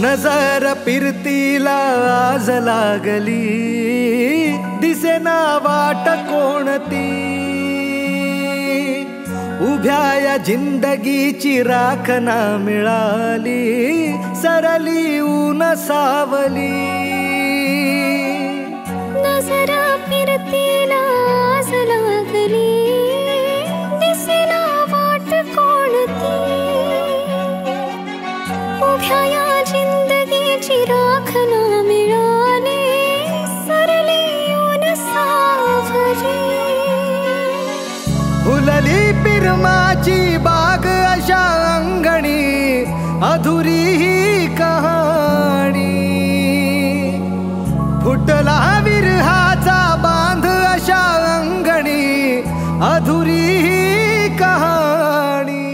नजर फिरतीला आज लागली, दिसेना वाट कोणती. उभ्या या जिंदगीची राख ना मिळाली, सरली ऊन सावली. नजर फिरतीला आज लागली, दिसेना वाट कोणती. उभ्या या जिंदगीची राख ना मिळाली, सरली ऊन सावली. फुलली पिरमाची बाग अशा अंगणी, अधुरी ही कहाणी. फुटला विरहाचा बांध अशा अंगणी, अधुरी ही कहाणी.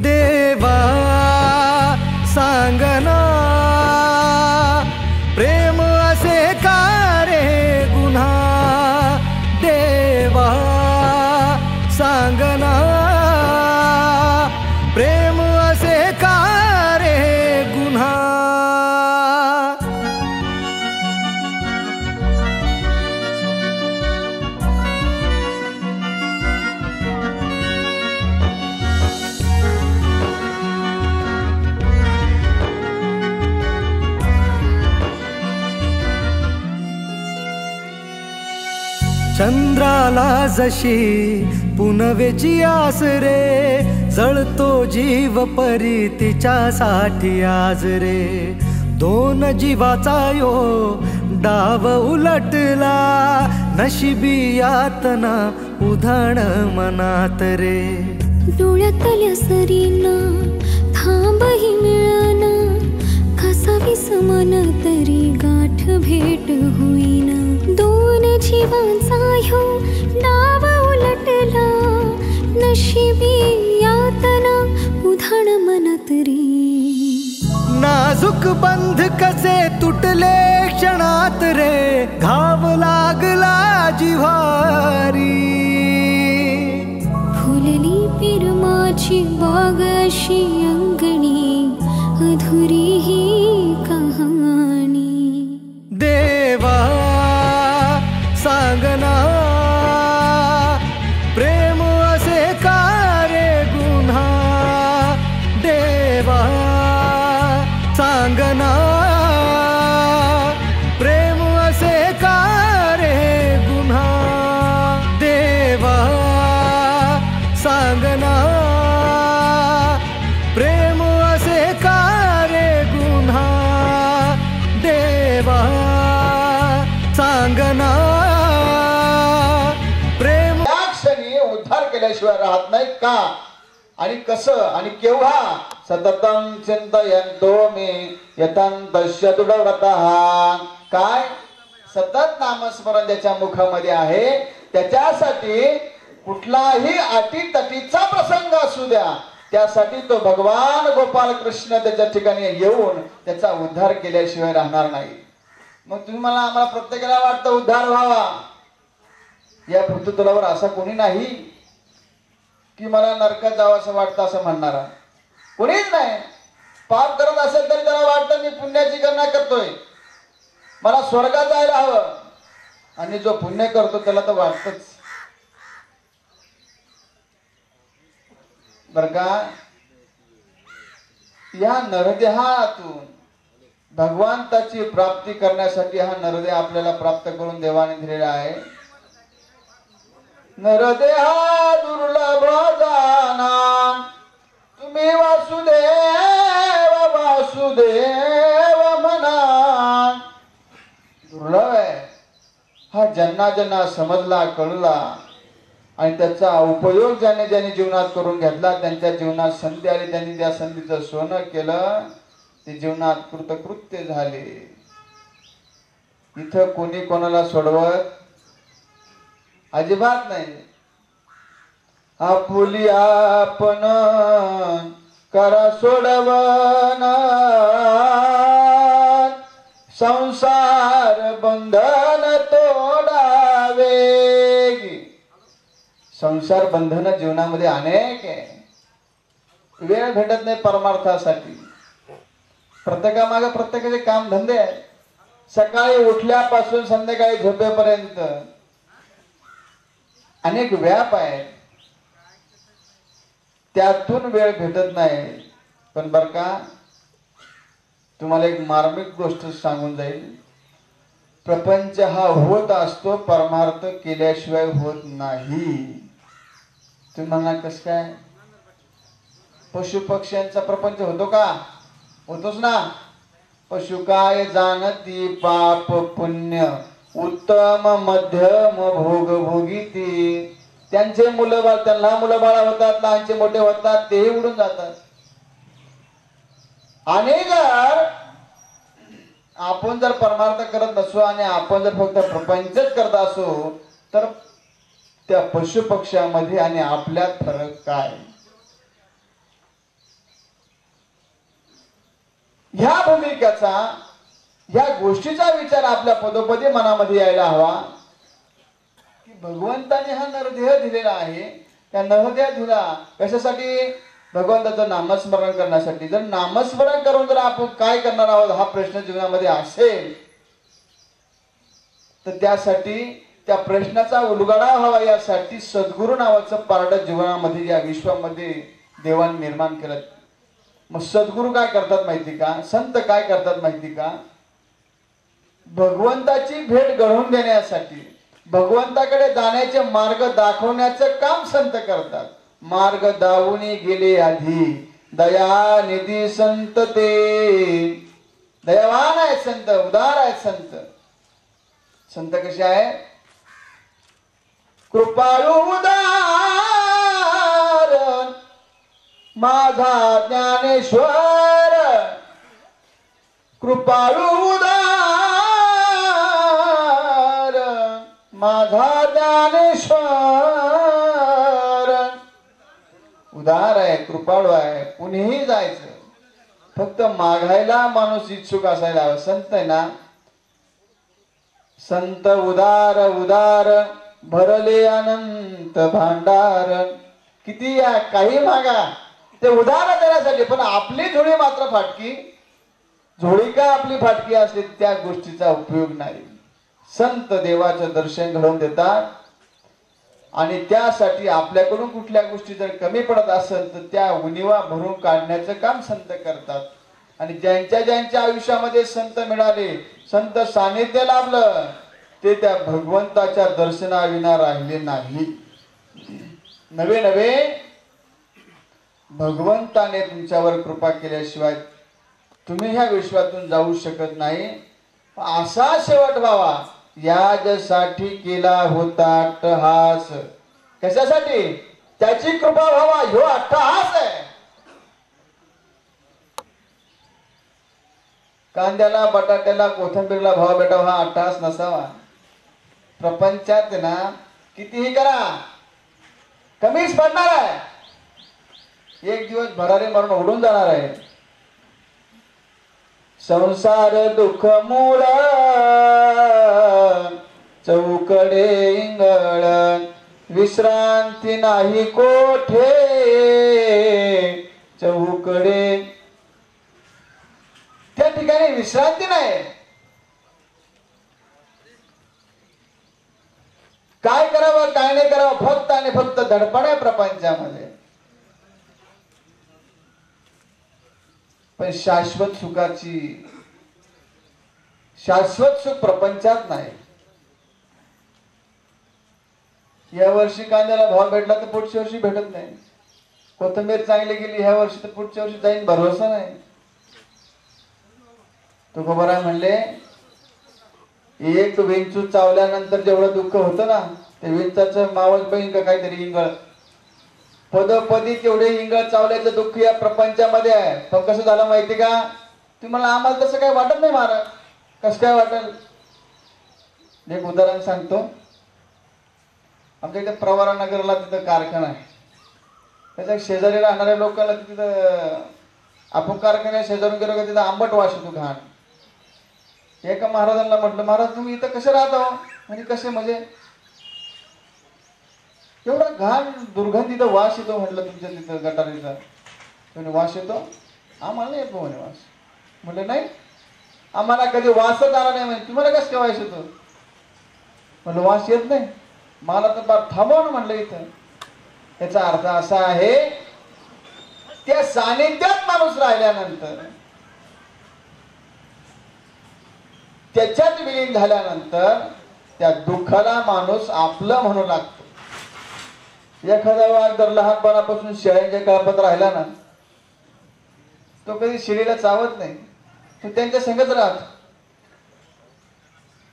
देवा सांगना प्रेम असे का रे गुन्हा. देवा सांगना प्रेम असे का रे गुन्हा. चंद्राला जशी पुनवेची आस रे, जळतो जीव परी तिच्यासाठी आज रे. दोन जीवाचा यो डाव उलटला, नशिबी यातना उधाण मनात रे. डोळ्यातल्या सरीना थांबही मिळाना, कसावीस मन तरी गाठ भेट होईना. दोन जीवांचा ह्यो डाव उलटला, नशिबी यातना उधाण मनात रे. नाजूक बंध कसे तुटले क्षणात रे, घाव लागला जिव्हारी. फुलली पिरमाची बाग अशी अंगणी, अधुरी ही कहाणी. देवा सांगना प्रेम असे का रे गुन्हा. देवा सांगना प्रेम असे का रे गुन्हा. देवा सांगना प्रेम असे का रे गुन्हा. देवा सांगना प्रेम. त्या क्षणी उद्धार केल्याशिवाय राहत नाही का आणि कसं आणि केव्हा. सततम चिंतयन्तो मे यतन्तस्य दृढव्रतः. काय सतत नामस्मरण ज्याच्या मुखामध्ये आहे, त्याच्यासाठी कुठलाही अटीतटीचा प्रसंग असू द्या, त्यासाठी तो भगवान गोपाल कृष्ण त्याच्या ठिकाणी येऊन त्याचा उद्धार केल्याशिवाय राहणार नाही. मग तुम्ही मला आम्हाला प्रत्येकाला वाटतं उद्धार व्हावा. या पृथ्वीतलावर असा कोणी नाही की मला नरकात जावं असं वाटतं असं म्हणणारा कोणीच नाही. पाप करत असेल तरी त्याला वाटतं मी पुण्याची गणना करतोय, मला स्वर्गात जायला हवं. आणि जो पुण्य करतो त्याला तर वाटतच बर का. या नरदेहातून भगवंताची प्राप्ती करण्यासाठी हा नरदेह आपल्याला प्राप्त करून देवाने दिलेला आहे. नरदेहा दुर्लभ जाना, तुम्ही वासुदेव वासुदेव म्हणा. दुर्लभ आहे हा. ज्यांना ज्यांना समजला कळला आणि त्याचा उपयोग ज्याने ज्याने जीवनात करून घेतला, त्यांच्या जीवनात संधी आली, त्यांनी त्या संधीचं सोनं केलं, ते जीवनात कृतकृत्य झाले. इथं कोणी कोणाला सोडवत अजिबात नाही. आपुली आपण करा सोडवन, संसार बंधन तोडावे. संसार बंधन जीवनामध्ये अनेक आहे. वेळ भेटत नाही परमार्थासाठी. प्रत्येकामागे प्रत्येकाचे काम धंदे आहेत. सकाळी उठल्यापासून संध्याकाळी झोपेपर्यंत अनेक व्याप आहेत, त्यातून वेळ भेटत नाही. पण बर का, तुम्हाला एक मार्मिक गोष्ट सांगून जाईल. प्रपंच हा होत असतो, परमार्थ केल्याशिवाय होत नाही. तुम्ही म्हणा कस काय? पशु पक्ष्यांचा प्रपंच होतो का? होतोच ना. पशु काय जाणती पाप पुण्य, उत्तम मध्यम भोग भोगीती. त्यांचे त्यांना मुलं बाळ होतात, लहानचे मोठे होतात, तेही उडून जातात. आणि आपण जर परमार्थ करत नसू आणि आपण जर फक्त प्रपंचच करत असो, तर त्या पशु पक्ष्यामध्ये आणि आपल्यात फरक काय? ह्या भूमिकेचा, ह्या गोष्टीचा विचार आपल्या पदोपदी मनामध्ये यायला हवा की भगवंताने हा नरदेह दिलेला आहे. त्या नरदेह दिला कशासाठी? भगवंताचं नामस्मरण करण्यासाठी. जर नामस्मरण करून जर आपण काय करणार आहोत हा प्रश्न जीवनामध्ये असेल, तर त्यासाठी त्या प्रश्नाचा उलगडा व्हावा यासाठी सद्गुरु नावाचं पारड जीवनामध्ये या विश्वामध्ये देवाने निर्माण केलं. मग सद्गुरु काय करतात माहिती का? संत काय करतात माहिती का? भगवंताची भेट घडवून देण्यासाठी, भगवंताकडे जाण्याचे मार्ग दाखवण्याचं काम संत करतात. मार्ग दावुनी गेले आधी, दयानिधी संत ते. दयावान आहे संत, उदार आहे संत. संत कसे आहे? कृपाळू उदार माझा ज्ञानेश्वर, कृपाळू उदार माझा ज्ञानेश्वर. उदार आहे, कृपाळू आहे, कुणीही जायचं, फक्त मागायला माणूस इच्छुक असायला हवा. संत आहे ना, संत उदार उदार भरले अनंत भांडार. किती या काही मागा, ते उदार देण्यासाठी. पण आपली झोळी मात्र फाटकी. झोळी का आपली फाटकी असली त्या गोष्टीचा उपयोग नाही. संत देवाचं दर्शन घडवून देतात आणि त्यासाठी आपल्याकडून कुठल्या गोष्टी जर कमी पडत असेल तर त्या उणिवा भरून काढण्याचं काम संत करतात. आणि ज्यांच्या ज्यांच्या आयुष्यामध्ये संत मिळाले, संत सानिध्य लाभलं, ते त्या भगवंताच्या दर्शनाविना राहिले नाही. नवे नवे भगवंताने तुमच्यावर कृपा केल्याशिवाय तुम्ही ह्या विश्वातून जाऊ शकत नाही. असा शेवट व्हावा यासाठी केला होता अट्टहास. कशासाठी? त्याची कृपा व्हावा, ह्यो अट्टहास आहे. कांद्याला, बटाट्याला, कोथिंबीरला भाव भेटावा हा अट्टहास नसावा. प्रपंचात ना कितीही करा कमीच पडणार आहे. एक दिवस भरारी मरण उडून जाणार आहे. संसार दुःख मूळ चौकडे इंगळ, विश्रांती नाही कोठे चौकडे. त्या ठिकाणी विश्रांती नाही. काय करावं काय नाही करावं, फक्त आणि फक्त धडपड आहे प्रपंचामध्ये. पण शाश्वत सुख प्रपंचात नाही. या वर्षी कांद्याला भाव भेटला तर पुढच्या वर्षी भेटत नाही. कोथिंबीर चांगली गेली ह्या वर्षी तर पुढच्या वर्षी जाईन भरोसा नाही. तुकोबाराय म्हणले, एक विंचू चावल्यानंतर जेवढं दुःख होतं ना, ते विंचाचं मावस बहीण का काहीतरी इंगळ, पदोपदी तेवढे इंगळ चावल्याचं दुःख या प्रपंचामध्ये आहे. पण कसं झालं माहिती का? तुम्हाला आम्हाला तसं काही वाटत नाही महाराज. कसं काय वाटेल? एक उदाहरण सांगतो. आमच्या इथे प्रवरा नगरला तिथं कारखाना आहे. त्याच्या शेजारी राहणाऱ्या लोकांना तिथं आपण कारखान्या शेजारून गेलो का तिथं आंबट वास येतो, घाण. एका महाराजांना म्हटलं, महाराज तुम्ही इथं कसे राहता? म्हणजे कसे म्हणजे एवढा घाण दुर्गंधी इथं वास येतो. म्हटलं तुमच्या तिथं गटारीचा वास येतो? आम्हाला नाही येतो म्हणे वास. म्हणलं नाही, आम्हाला कधी वासच आला नाही. म्हणजे तुम्हाला कसं वास येतो? म्हणलं वास येत नाही मला तर बार थांबव ना म्हणलं इथं. याचा अर्थ असा आहे, त्या सानिध्यात माणूस राहिल्यानंतर, त्याच्यात विलीन झाल्यानंतर त्या दुःखाला माणूस आपलं म्हणू लागतो. एखादा वाघ जर लहानपणापासून शेळ्यांच्या कळपात राहिला ना, तो कधी शेळीला चावत नाही, तो त्यांच्या संगच राहत.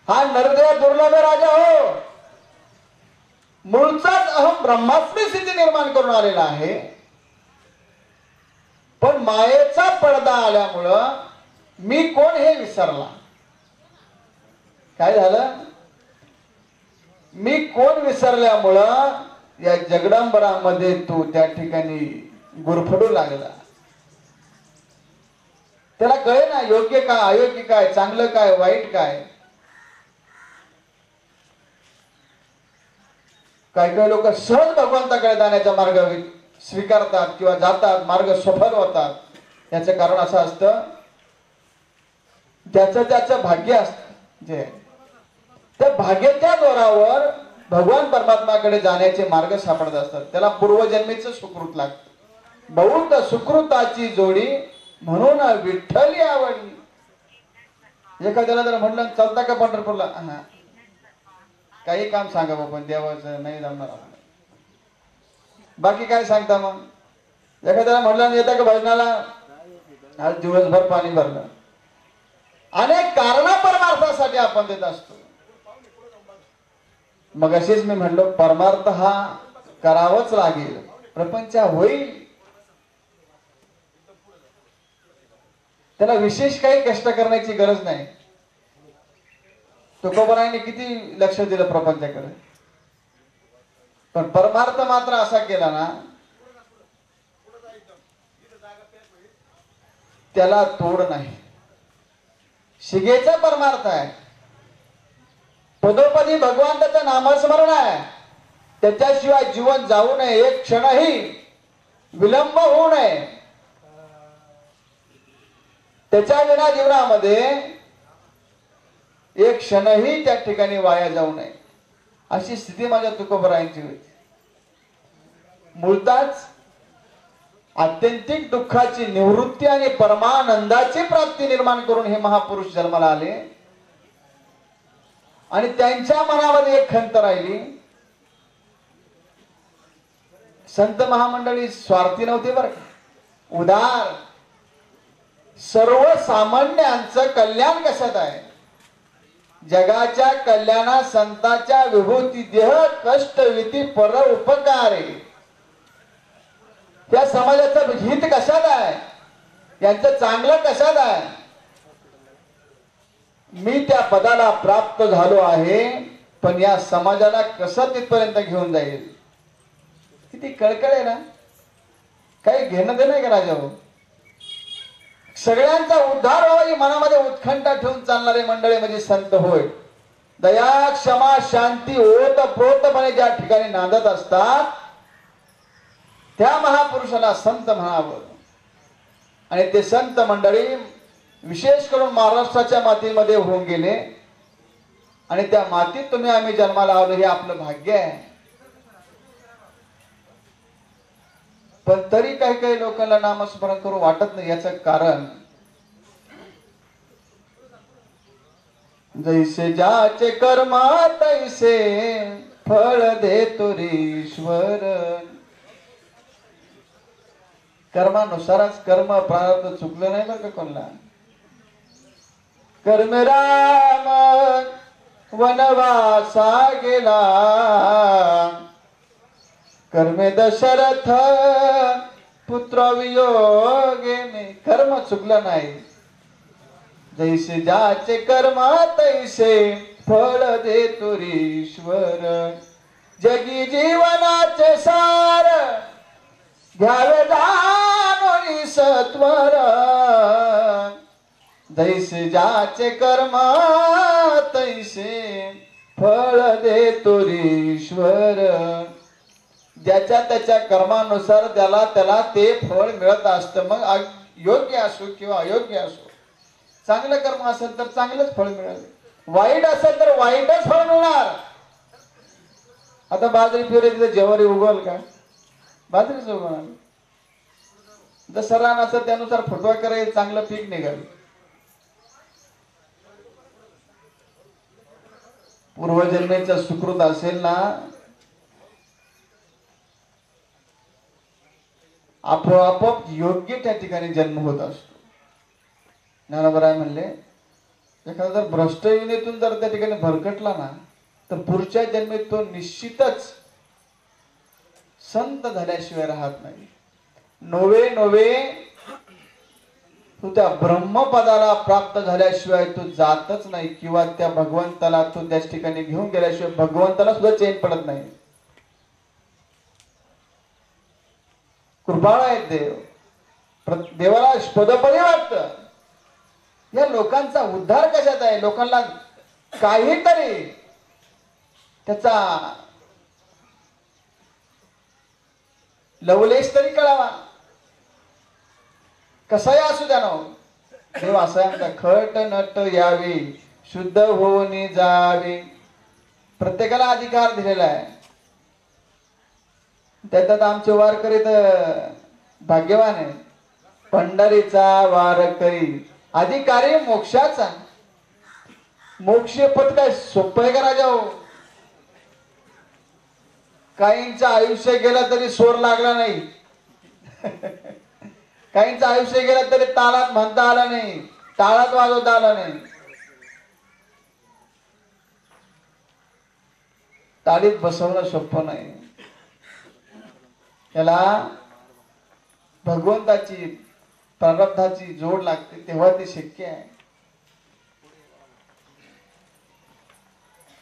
हा नरदेव दुर्लभ राजा हो, मूळचाच अहम ब्रह्मास्मी स्थिती निर्माण करून आलेला आहे. पण मायेचा पडदा आल्यामुळं मी कोण हे विसरला. काय झालं? मी कोण विसरल्यामुळं या जगदंबरामध्ये तो त्या ठिकाणी गुरफडू लागला. त्याला कळे ना योग्य काय अयोग्य काय, चांगलं काय वाईट काय. काही काही लोक सहज भगवंताकडे जाण्याचा मार्ग स्वीकारतात किंवा जातात, मार्ग सफल होतात. याचं कारण असं असतं, त्याचं भाग्य असतं. जे त्या भाग्याच्या जोरावर भगवान परमात्माकडे जाण्याचे मार्ग सापडत असतात. त्याला पूर्वजन्मीचं सुकृत लागतं. बहुत सुकृताची जोडी म्हणून विठ्ठली आवडली. एखाद्याला जर म्हटलं चालता का पंढरपूरला, हा काही काम सांगा बाबा, पण देवाचं नाही जमणार. बाकी काय सांगता मग? एखाद्याला म्हटलं येता का भजनाला, आज दिवसभर पाणी भरलं. अनेक कारणा परमार्थासाठी आपण देत असतो. मग असेच मी म्हणलो, परमार्थ हा करावाच लागेल, प्रपंच होईल. त्याला विशेष काही कष्ट करण्याची गरज नाही. तुकोबराने किती लक्ष दिलं प्रपंचाकडे, पण परमार्थ मात्र असा केला ना, त्याला तोड नाही. शिगेचा परमार्थ आहे, पदोपदी भगवंताचं नामस्मरण आहे. त्याच्याशिवाय जीवन जाऊ नये, एक क्षणही विलंब होऊ नये. त्याच्या विना जीवनामध्ये एक क्षणही त्या ठिकाणी वाया जाऊ नये, अशी स्थिती माझ्या तुकोबरायांची होती. मूळताच आत्यंतिक दुःखाची निवृत्ती आणि परमानंदाची प्राप्ती निर्माण करून हे महापुरुष जन्माला आले. आणि त्यांच्या मनामध्ये एक खंत राहिली. संत महामंडळी स्वार्थी नव्हते बरं का, उदार. सर्वसामान्यांचं कल्याण कशात आहे? जगाच्या कल्याणा संताच्या विभूती देह कष्ट विधी पर उपकारे. त्या समाजाचं हित कशात आहे? यांचं चांगलं कशात आहे? मी त्या पदाला प्राप्त झालो आहे, पण या समाजाला कसं तिथपर्यंत घेऊन जाईल? किती कळकळ आहे ना. काही घेणं देणं नाही का राजा हो? सगळ्यांचा उद्धार व्हावा मनामध्ये उत्कंठा ठेवून चालणारे मंडळी म्हणजे संत होय. दया क्षमा शांती ओत प्रोतपणे ज्या ठिकाणी नांदत असतात, त्या महापुरुषाला संत म्हणावं. आणि ते संत मंडळी विशेष करून महाराष्ट्राच्या मातीमध्ये होऊन गेले. आणि त्या मातीत तुम्ही आम्ही जन्माला आलो, हे आपलं भाग्य आहे. पण तरी काही काही लोकांना नामस्मरण करू वाटत नाही. याचं कारण, जैसे ज्याचे कर्म तैसे फळ देतो रे ईश्वर. कर्मानुसारच कर्म प्रारब्ध चुकलं नाही बरं का कोणला. कर्म राम वनवासा गेला, कर्मे दशरथ पुत्र वियोगे. कर्म चुकलं नाही. जैसे ज्याचे कर्म तैसे फळ देतो रे ईश्वर. जगी जीवनाचे सार घ्यावे जाणून सत्वर. जैसे ज्याचे कर्म तैसे फळ देतो रे ईश्वर. ज्याच्या त्याच्या कर्मानुसार त्याला ते फळ मिळत असतं. मग योग्य असो किंवा अयोग्य असो, चांगलं कर्म असेल तर चांगलंच फळ मिळेल, वाईट असेल तर वाईटच फळ मिळणार. आता बाजरी फिरे तिथे ज्वारी उगवल का? बाजरीच उगवणार. जसं रान असेल त्यानुसार फुटवा करायचं, चांगलं पीक निघाल. पूर्वजन्मेचा सुकृत असेल ना, आपोआप योग्य त्या ठिकाणी जन्म होत असतो. ज्ञानोबराय म्हणले, एखादा जर भ्रष्ट योनीतून जर त्या ठिकाणी भरकटला ना, तर पुढच्या जन्मीत तो निश्चितच संत झाल्याशिवाय राहत नाही. नोवे नोवे तो त्या ब्रह्मपदाला प्राप्त झाल्याशिवाय तो जातच नाही, किंवा त्या भगवंताला तो त्याच ठिकाणी घेऊन गेल्याशिवाय भगवंताला सुद्धा चैन पडत नाही. कृपाळू आहेत देव. देवाला पदोपदी वाटत या लोकांचा उद्धार कशात आहे, लोकांना काहीतरी त्याचा लवलेश तरी कळावा. कसाही असू द्या ना, देव असा म्हणता, खट नट यावे शुद्ध होऊन जावे. प्रत्येकाला अधिकार दिलेला आहे. त्याच्यात आमचे वारकरी तर भाग्यवान आहे. पंढरीचा वारकरी अधिकारी मोक्षाचा. मोक्ष पद काय सोपं आहे का राजा हो? काहींचं आयुष्य गेलं तरी सोर लागला नाही, काहींचं आयुष्य गेलं तरी तालात म्हणता आला नाही, टाळात वाजवता आला नाही. तालीत बसवणं सोपं नाही. त्याला भगवंताची प्रारब्धाची जोड लागते, तेव्हा ते शक्य आहे.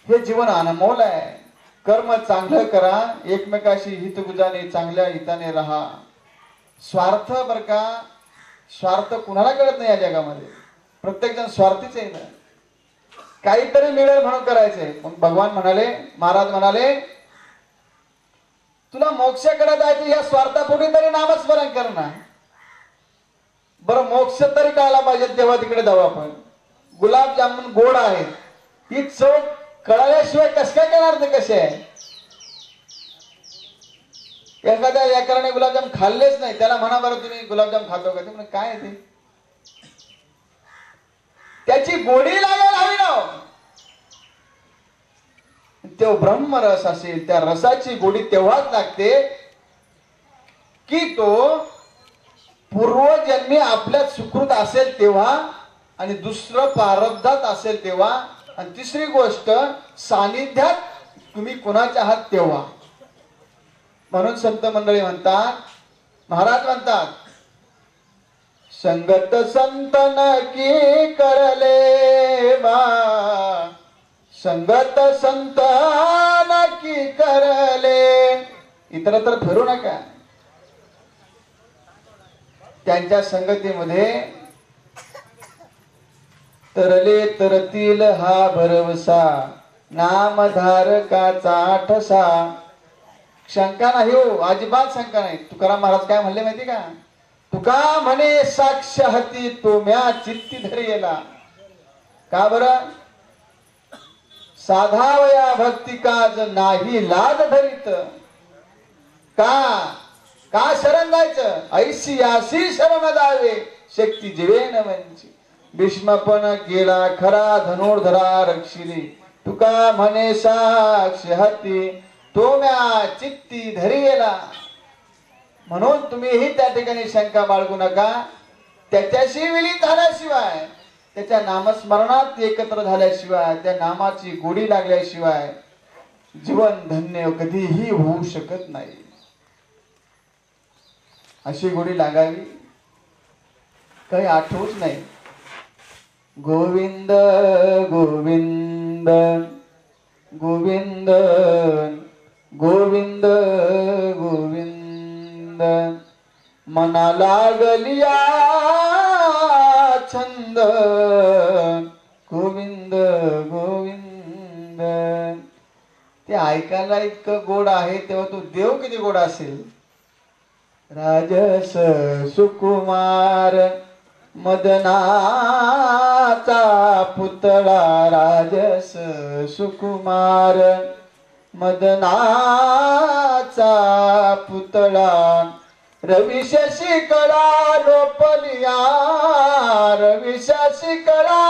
हे जीवन अनमोल आहे. कर्म चांगलं करा, एकमेकाशी हितगुजाने चांगल्या हिताने राहा. स्वार्थ बर का, स्वार्थ कुणाला कळत नाही या जगामध्ये. प्रत्येक जण स्वार्थीच आहे ना, काहीतरी मिळेल म्हणून करायचंय. मग भगवान म्हणाले, महाराज म्हणाले, तुला मोक्षाकडे जायचं, या स्वार्थापोटी तरी नामस्मरण कर ना. बरं मोक्ष तरी कळायला पाहिजे, तेव्हा तिकडे जाऊ आपण. गुलाबजामुन गोड आहे, ही चव कळाल्याशिवाय कस काय करणार? ते कसे आहे? एखाद्या याकराने गुलाबजाम खाल्लेच नाही, त्याला म्हणा बरं तुम्ही गुलाबजाम खातो का? ते म्हणजे काय ते, त्याची गोडी लागायला हवी ना. तो ब्रह्मरस असेल, त्या रसाची गोडी तेव्हाच लागते की तो पूर्वजन्मी आपल्यात सुकृत असेल तेव्हा, आणि दुसरं प्रारब्धात असेल तेव्हा, आणि तिसरी गोष्ट सानिध्यात तुम्ही कोणाच्या आहात तेव्हा. म्हणून संत मंडळी म्हणतात, महाराज म्हणतात, संगत संतन की करले बा, संगत संतन की करले. इतरत्र फिरू नका. त्यांच्या संगतीमध्ये तरले तरतील हा भरवसा, नामधारकाचा ठसा. शंका नाही हो, अजिबात शंका नाही. तुकाराम महाराज काय म्हणले माहिती का? तुका म्हणे साक्ष हती तो म्या चित्ती धरियेला. का बरं? साधावया भक्ती काज नाही लाज धरित. का शरण जायचं? ऐशी आशी शरण जावे शक्ती जीवेन वंची. भीष्म पण गेला खरा धनुर्धरा रक्षिली. तुका म्हणे साक्ष हती तो म्या चित्ती धरियेला. म्हणून तुम्हीही त्या ठिकाणी शंका बाळगू नका. त्याच्याशी विलीन झाल्याशिवाय, त्याच्या नामस्मरणात एकत्र झाल्याशिवाय, त्या नामाची गोडी लागल्याशिवाय जीवन धन्य कधीही होऊ शकत नाही. अशी गोडी लागावी, काही आठवूच नाही. गोविंद गोविंद गोविंद गोविंद गोविंद मना लागलिया छंद. गोविंद गोविंद. ते ऐकायला इतकं गोड आहे, तेव्हा तो देव किती गोड असेल. राजस सुकुमार मदनाचा पुतळा राजस सुकुमार, मदनाचा पुतळा रवी शशिकला लोपलिया, रवी शशिकला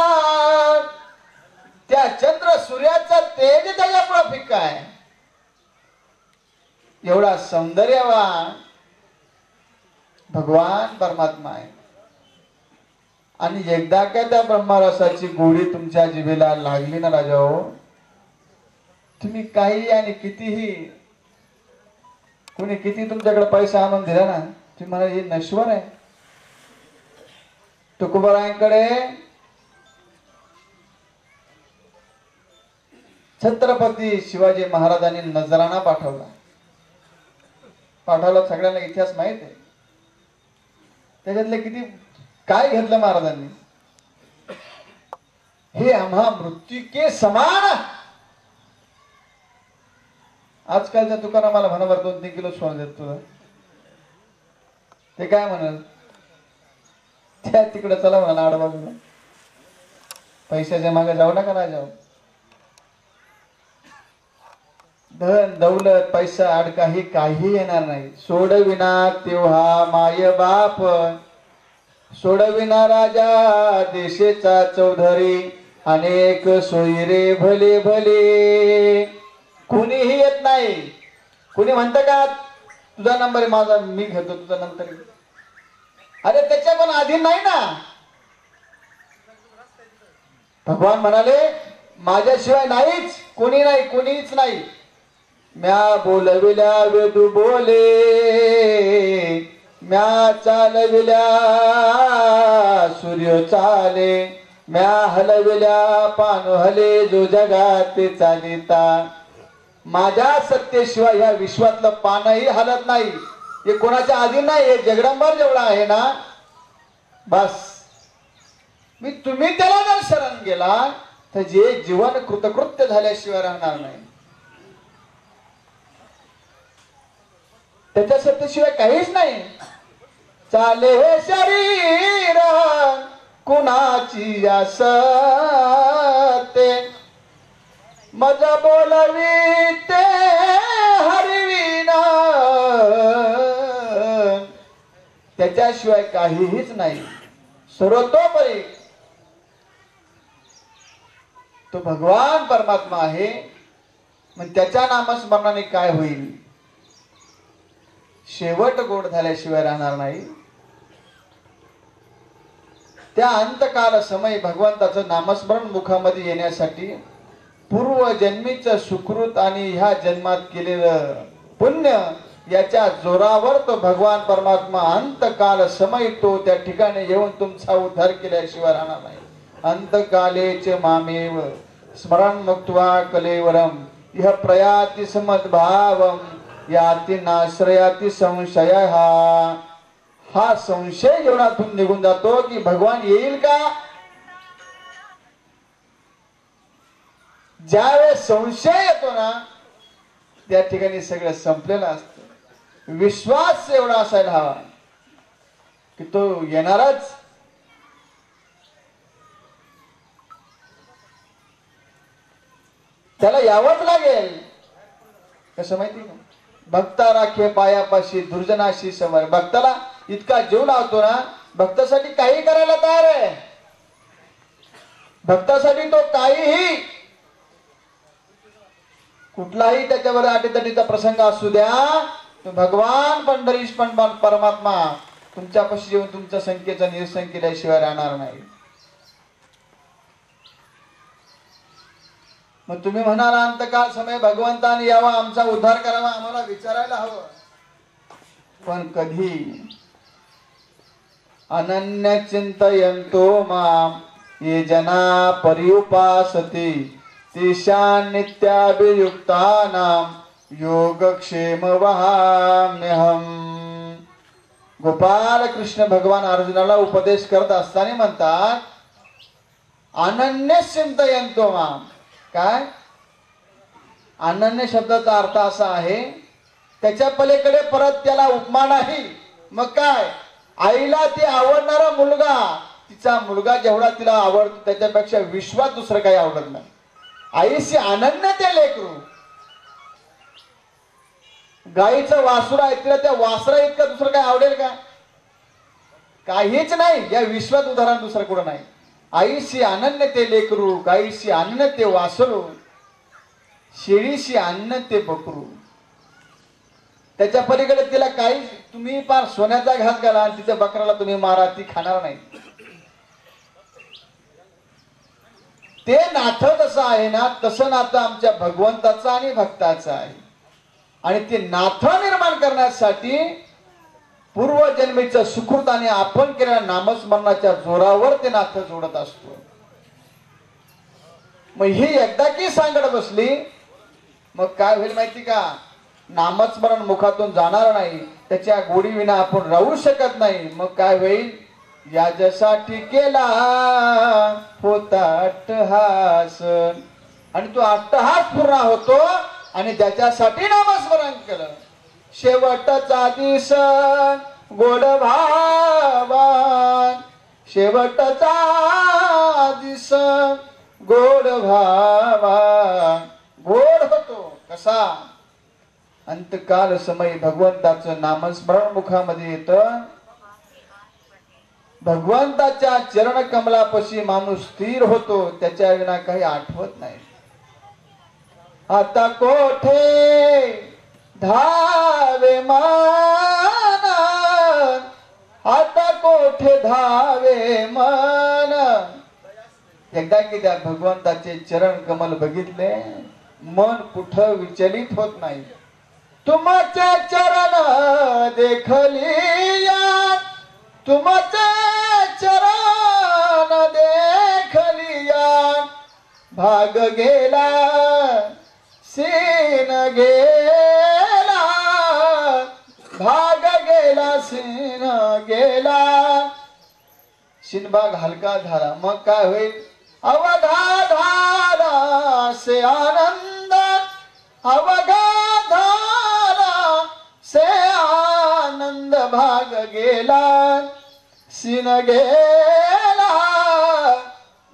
त्या चंद्र सूर्याचा तेज त्याच्यापुढे फिक्का आहे. एवढा सौंदर्यवान भगवान परमात्मा आहे. आणि एकदा का त्या ब्रह्मरसाची गोडी तुमच्या जिभेला लागली ना राजा हो, तुम्ही काही आणि कितीही, कोणी किती तुमच्याकडे पैसा आणून दिला ना, तुम्ही मला हे नश्वर आहे. तुकोबारायांकडे छत्रपती शिवाजी महाराजांनी नजराणा पाठवला. सगळ्यांना इतिहास माहित आहे. त्याच्यातले किती काय घेतलं महाराजांनी, हे आम्हा मृत्यू के समान. आजकालच्या तुकारामाला म्हणा 2-3 किलो सोनं देत तुला, ते काय म्हणाल, त्या तिकडे चला म्हणा आडबाजूला, पैशाच्या मागे जाऊ नका ना जाऊ. धन दौलत पैसा अडका ही काही येणार नाही. सोडविना तेव्हा माय बाप, सोडविना राजा देशेचा चौधरी, अनेक सोयी रे भले भले. कुणीही येत नाही. कुणी म्हणतं का तुझा नंबर आहे, माझा मी घेतो तुझा नंतर. अरे त्याच्या पण अधीन नाही ना. भगवान म्हणाले माझ्याशिवाय नाहीच, कोणी नाही, कोणीच नाही. म्या बोलविल्या वेदू बोले, म्या चालविल्या सूर्य चाले, म्या हलविल्या पान हले जो जगात चालिता. माझ्या सत्तेशिवाय या विश्वातलं पानही हलत नाही. हे कोणाच्या अधीन नाही. हे जगदंबर जेवढा आहे ना, बस मी तुम्ही त्याला जर शरण गेला तर जे जीवन कृतकृत्य झाल्याशिवाय राहणार नाही. त्याच्या सत्तेशिवाय काहीच नाही. चाले हे शरीर कुणाची असते, मज बोलवी ते हरविना. त्याच्याशिवाय काहीच नाही. सर्वतोपरी तो भगवान परमात्मा आहे. मग त्याच्या नामस्मरणाने काय होईल, शेवट गोड झाल्याशिवाय राहणार नाही. त्या अंतकाल समय भगवंताचं नामस्मरण मुखामध्ये येण्यासाठी पूर्वजन्मीचं सुकृत आणि ह्या जन्मात केलेलं पुण्य याच्या जोरावर तो भगवान परमात्मा अंतकाल समय तो त्या ठिकाणी येऊन तुमचा उद्धार केल्याशिवाय राहणार नाही. अंतकालेच मामेव स्मरण मुक्त्वा कलेवरम इह प्रयाति समद्भावम याति नाश्रयाति संशय. हा संशय जीवनातून निघून जातो की भगवान येईल का. ज्यावेळेस संशय येतो ना, त्या ठिकाणी सगळं संपलेलं असतं. विश्वास एवढा असायला हवा की तो येणारच. त्याला यावंच लागेल. कसं माहिती का, भक्ता राखे पायापाशी दुर्जनाशी समर. भक्ताला इतका जीव लावतो ना, भक्तासाठी काही करायला तयार आहे. भक्तासाठी तो काहीही, कुठलाही त्याच्यावर अटीतटीचा प्रसंग असू द्या, तो भगवान पंढरीश पण परमात्मा तुमच्यापाशी येऊन तुमच्या संख्येचं निरसन केल्याशिवाय राहणार नाही. मग तुम्ही म्हणाल अंतकाळ समय भगवंताने यावा, आमचा उद्धार करावा, आम्हाला विचारायला हवं. पण कधी अनन्य चिंतयंतो माम ये जना पर्युपासते तेषां नित्याभियुक्तानां योगक्षेम वहाम्यहम. गोपाल कृष्ण भगवान अर्जुनाला उपदेश करत असताना म्हणतात अनन्य चिंतयंतो माम. काय अनन्य शब्दाचा अर्थ असा आहे त्याच्या पलीकडे परत त्याला उपमा नाही. मग काय, आईला ते आवडणारा मुलगा तिचा मुलगा जेवढा तिला आवडतो त्याच्यापेक्षा विश्वात दुसरं काही आवडत नाही. आईशी अनन्य ते लेकरू. गाईचं वासुर आहे, तिला त्या वासरा इतकं दुसरं काय आवडेल का? काहीच नाही. या विश्वात उदाहरण दुसरं कुठं नाही. आईशी अनन्य ते लेकरू, गाईशी अनन्य ते वासरू, शेळीशी अन्न ते बकरू. त्याच्या पलीकडे तिला काही तुम्ही फार सोन्याचा घास घाला आणि तिच्या बकराला तुम्ही मारा, ती खाणार नाही. ते नातं तसं आहे ना, तसं नातं आमच्या भगवंताचं आणि भक्ताचं आहे. आणि ते नातं निर्माण करण्यासाठी पूर्वजन्मीच्या सुकृताने आपण केलेल्या नामस्मरणाच्या जोरावर ते नातं जोडत असतो. मग ही एकदा की सांगत बसली, मग काय होईल माहिती का? नामस्मरण मुखातून जाणार नाही, त्याच्या गोडी विना आपण राहू शकत नाही. मग काय होईल? याच्यासाठी केला होता अट्टहास, आणि तो अट्टहास पूर्ण होतो आणि त्याच्यासाठी नामस्मरण केलं. शेवटचा दिस गोड भावान, शेवटचा दिस गोड भावान. गोड होतो कसा? अंतकाल समय भगवंताचं नामस्मरण मुखामध्ये येतं. भगवंताच्या चरण कमलापाशी माणूस स्थिर होतो, त्याच्या विना काही आठवत नाही. आता कोठे धावे मन, आता कोठे धावे मन. एकदा की त्या भगवंताचे चरण कमल बघितले, मन कुठं विचलित होत नाही. तुमचे चरण देखलिया, तुमचे चरण देखलिया, भाग गेला सीन गेला, भाग गेला सीन गेला. शिनभाग हलका झाला. मग काय होईल? अवघा झाला से आनंद, अवघा झाला से आनंद, भाग गेला सीन गेला,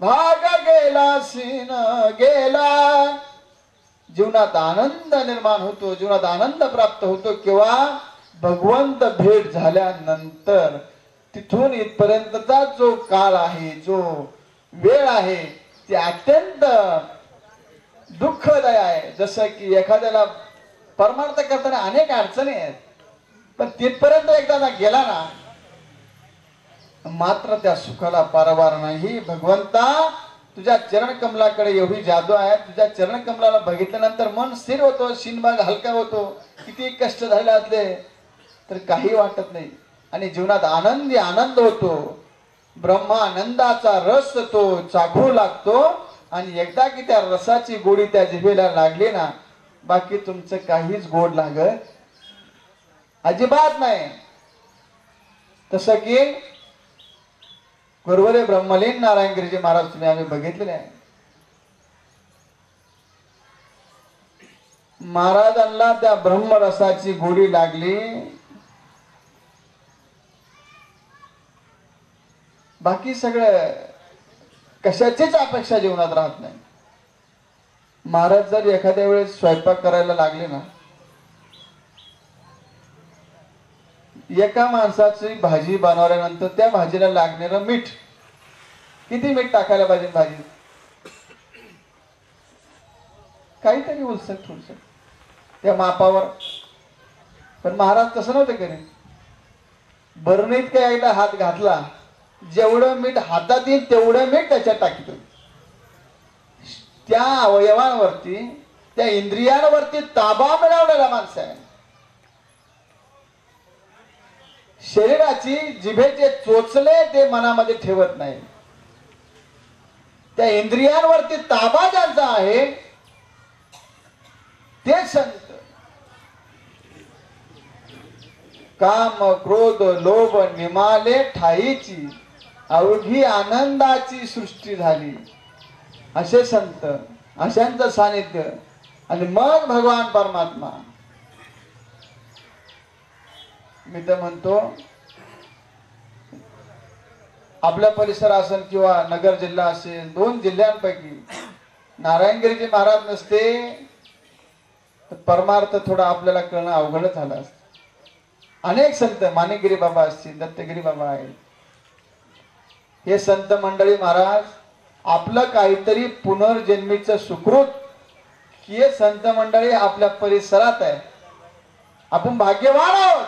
भाग गेला सीन गेला. जीवनात आनंद निर्माण होतो, जीवनात आनंद प्राप्त होतो केव्हा? भगवंत भेट झाल्यानंतर. तिथून इथपर्यंतचा जो काळ आहे, जो वेळ आहे, ते अत्यंत दुःखदायी आहे. जसं की एखाद्याला परमार्थ करताना अनेक अडचणी आहेत, पण तिथपर्यंत एकदा गेला ना, मात्र त्या सुखाला पारावार नाही. भगवंता तुझ्या चरण कमलाकडे एवढी जादू आहे. तुझ्या चरण कमलाला बघितल्यानंतर मन स्थिर होतो, शिनभाग हलका होतो. किती कष्ट झाले असले तर काही वाटत नाही आणि जीवनात आनंदी आनंद होतो. ब्रह्मानंदाचा रस तो चाखू लागतो आणि एकदा की त्या रसाची गोडी त्या जिभेला लागली ना, बाकी तुमचं काहीच गोड लागत अजिबात नाही. तसं की गुरुवरे ब्रह्मलीन नारायण गिरीजी महाराज तुम्ही आम्ही बघितलेले आहे. महाराजांना त्या ब्रह्मरसाची गोडी लागली, बाकी सगळं कशाचीच अपेक्षा जीवनात राहत नाही. महाराज जर एखाद्या वेळेस स्वयंपाक करायला लागले ना, एका माणसाची भाजी बनवल्यानंतर त्या भाजीला लागणारं मीठ, किती मीठ टाकायला पाहिजे भाजी? काहीतरी उलसट थोडसट त्या मापावर. पण महाराज तसं नव्हते करीत. बरणीत काय एकदा हात घातला, जेवढं मीठ हातात येईल तेवढं मीठ त्याच्यात टाकतो. त्या अवयवांवरती, त्या इंद्रियांवरती ताबा मिळवलेला माणूस आहे. शरीराची जिभेचे चोचले ते मनामध्ये ठेवत नाही. त्या इंद्रियांवरती ताबा ज्यांचा आहे ते संत. काम क्रोध लोभ निमाले ठाईची, अवघी आनंदाची सृष्टी झाली. असे संत, अशांचं सानिध्य आणि मग भगवान परमात्मा. मी तर म्हणतो आपल्या परिसर असेल किंवा नगर जिल्हा असेल, 2 जिल्ह्यांपैकी नारायणगिरीचे महाराज नसते तर परमार्थ थोडा आपल्याला कळणं अवघड झालं असतं. अनेक संत, माणिकगिरी बाबा असतील, दत्तगिरी बाबा आहेत, हे संत मंडळी महाराज आपलं काहीतरी पुनर्जन्मीचं सुकृत हे संत मंडळी आपल्या परिसरात आहे. आपण भाग्यवान आहोत.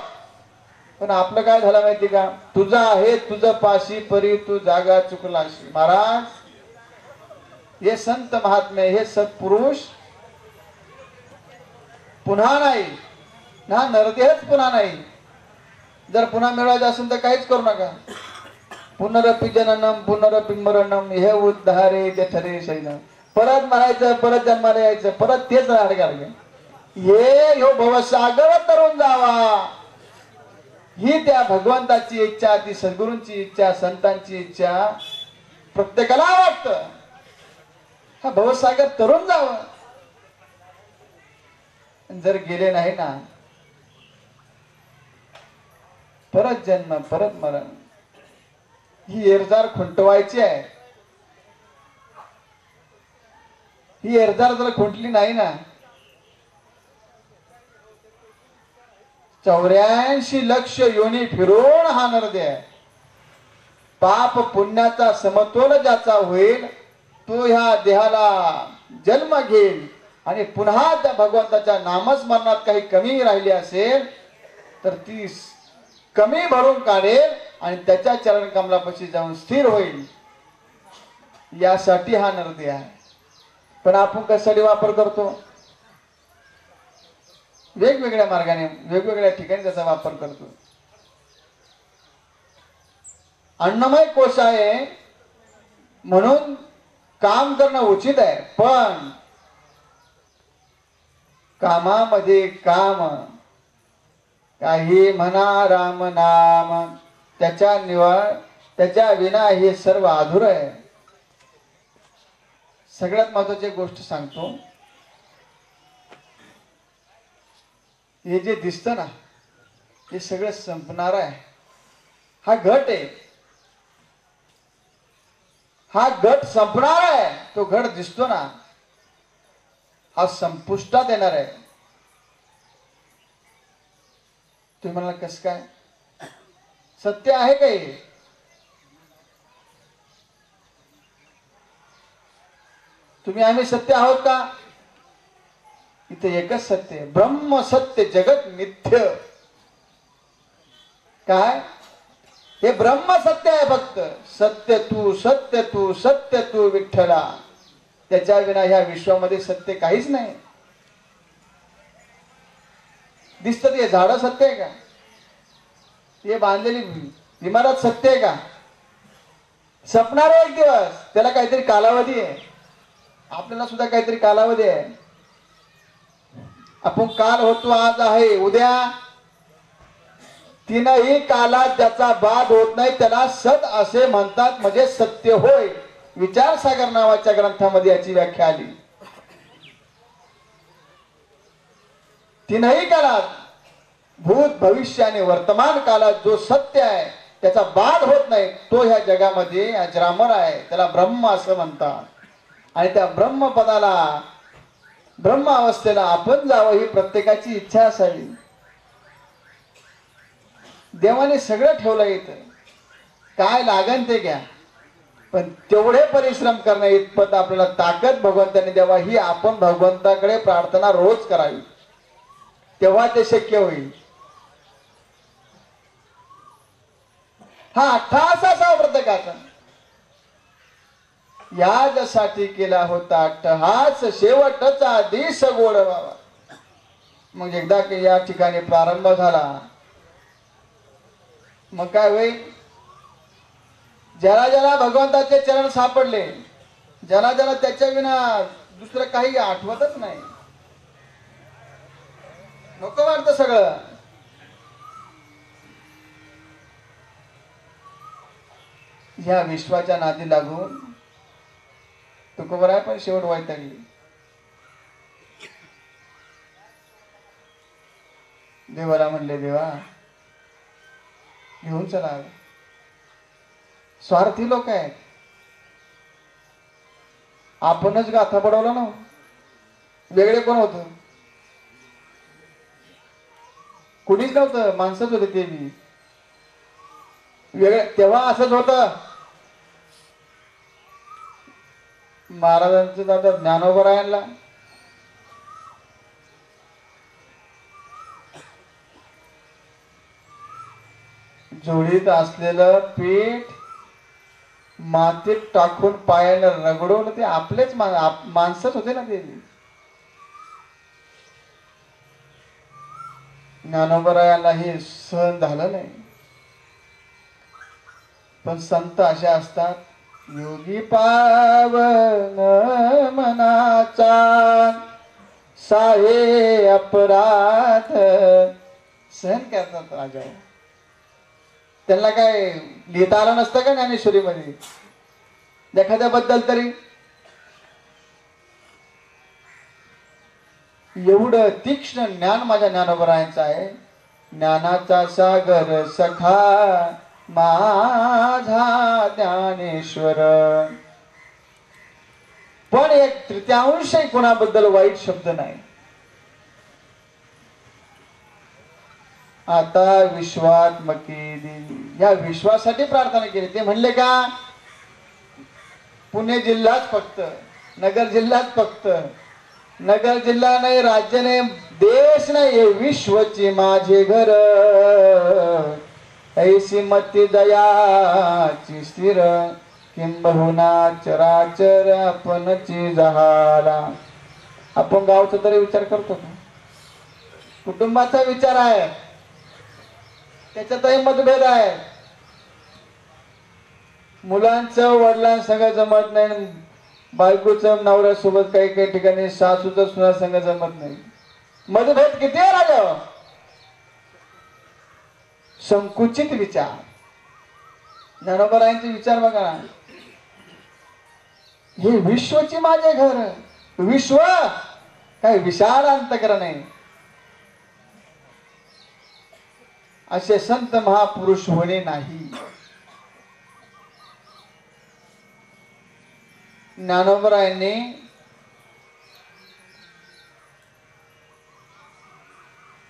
पण आपलं काय झालं माहिती का? तुझा आहे तुझं पाशी परी तू जागा चुकलाशी. महाराज हे संत महात्मे, हे सत्पुरुष पुन्हा नाही ना, नरदेहच पुन्हा नाही. जर पुन्हा मिळवायचं असेल तर काहीच करू नका. पुनरपि जननम पुनरपि मरणम हे उद्धारे ते ठरे शैन. परत मरायचं, परत जन्माला यायचं, परत तेच राडगाडगे. हे भवसागर तरुण जावा ही त्या भगवंताची इच्छा, ती सद्गुरूंची इच्छा, संतांची इच्छा प्रत्येकाला वाटतं. हा भवसागर तरुण जावं. जर गेले नाही ना, परत जन्म परत मरण, ही एरजार खुंटवायची आहे. ही एरजार जर खुंटली नाही ना, 84 लक्ष योनी फिरून हा नरदेह पाप पुण्याचा समतोल ज्याचा होईल तो ह्या देहाला जन्म घेईल आणि पुन्हा त्या भगवंताच्या नामस्मरणात काही कमी राहिली असेल तर ती कमी भरून काढेल आणि त्याच्या चरण कमलापाशी जाऊन स्थिर होईल. यासाठी हा नरदेह आहे. पण आपण कशासाठी वापर करतो? वेगवेगळ्या मार्गाने, वेगवेगळ्या ठिकाणी त्याचा वापर करतो. अन्नमय कोश आहे म्हणून काम करणं उचित आहे, पण कामामध्ये काम, काही म्हणा राम नाम, त्याच्या निवड त्याच्या विना हे सर्व अधुर आहे. सगळ्यात महत्वाची गोष्ट सांगतो, हे जे दिसतं ना हे सगळं संपणार आहे. हा घट आहे, हा घट संपणार आहे. तो घट दिसतो ना हा संपुष्टात येणार आहे. तुम्ही म्हणाल कसं काय? सत्य आहे का हे? तुम्ही आम्ही सत्य आहोत का? इथे एकच सत्य आहे, ब्रह्म सत्य जगत मिथ्य. काय? हे ब्रह्म सत्य आहे फक्त. सत्य तू सत्य तू सत्य तू विठ्ठला. त्याच्या विना ह्या विश्वामध्ये सत्य काहीच नाही. दिसतं ते झाड सत्य आहे का? हे बांधलेली इमारत सत्य आहे का? सपणार एक दिवस, त्याला काहीतरी कालावधी आहे. आपल्याला सुद्धा काहीतरी कालावधी आहे. आपण काल होतो आज आहे उद्या, तीनही कालात ज्याचा बाध होत नाही त्याला सत असे म्हणतात, म्हणजे सत्य होय. विचारसागर नावाच्या ग्रंथामध्ये याची व्याख्या आली. तीनही कालात भूत भविष्य आणि वर्तमान कालात जो सत्य आहे त्याचा बाध होत नाही तो ह्या जगामध्ये अजरामर आहे. त्याला ब्रह्म असं म्हणतात. आणि त्या ब्रह्मपदाला, ब्रह्म अवस्थेला आपण जावं ही प्रत्येकाची इच्छा असावी. देवाने सगळं ठेवलं इथं, काय लागन ते घ्या, पण तेवढे परिश्रम करणं इतपत आपल्याला ताकद भगवंताने द्यावा. ही आपण भगवंताकडे प्रार्थना रोज करावी, तेव्हा ते शक्य होईल. हा अट्टहास असावा प्रत्येकाचा. यासाठी केला होता अट्टहास, शेवटचा दिस गोड व्हावा. मग एकदा की या ठिकाणी प्रारंभ झाला मग काय होईल? ज्याला ज्याला भगवंताचे चरण सापडले, ज्याला ज्याला त्याच्या विना दुसरं काही आठवतच नाही, नको वाटतं सगळं. ह्या विश्वाच्या नादी लागून तुकोबर आहे पण शेवट वैतागली. देवाला म्हणले, देवा घेऊन चला, स्वार्थी लोक आहेत. आपणच गाथा पडवला ना, वेगळे कोण होत? कुणीच नव्हतं, माणसंच होते ते बी वेगळे. तेव्हा असंच होतं. महाराजांचं दादा ज्ञानोबरायांना जोडीत असलेलं पीठ मातीत टाकून पायानं रगडवलं, ते आपलेच माणसंच होते ना ते. ज्ञानोबरायाला हे सहन झालं नाही. पण संत असे असतात, योगी पावन मनाचा साहे अपराध सहन करतात राजा. त्यांना काय लिहिता आलं नसतं का ज्ञानेश्वरीमध्ये एखाद्याबद्दल तरी? एवढं तीक्ष्ण ज्ञान माझ्या ज्ञानोबरायांचं आहे. ज्ञानाचा सागर सखा माझा ज्ञानेश्वर. पण एक तृतीयांशही कोणाबद्दल वाईट शब्द नाही. आता विश्वात्मकी देवी, या विश्वासाठी प्रार्थना केली. ते म्हणले का पुणे जिल्हाच फक्त, नगर जिल्हाच फक्त, नगर जिल्हा नाही, राज्य नाही, देश नाही, विश्वची माझे घर. ऐसी मती दयाची स्थिर, किंबहुना चराचर आपणची जहाला. आपण गावचा तरी विचार करतो का? कुटुंबाचा विचार आहे, त्याच्यातही मतभेद आहे. मुलांचं वडिलांसंग जमत नाही, बायकोचं नवऱ्यासोबत काही काही ठिकाणी, सासूचं सुनासंग जमत नाही. मतभेद किती आहे राजा? संकुचित विचार. ज्ञानोबरायांचे विचार बघा, हे विश्वची माझे घर. विश्व काय विशाल अंतःकरण आहे. असे संत महापुरुष होणे नाही. ज्ञानोबरायांनी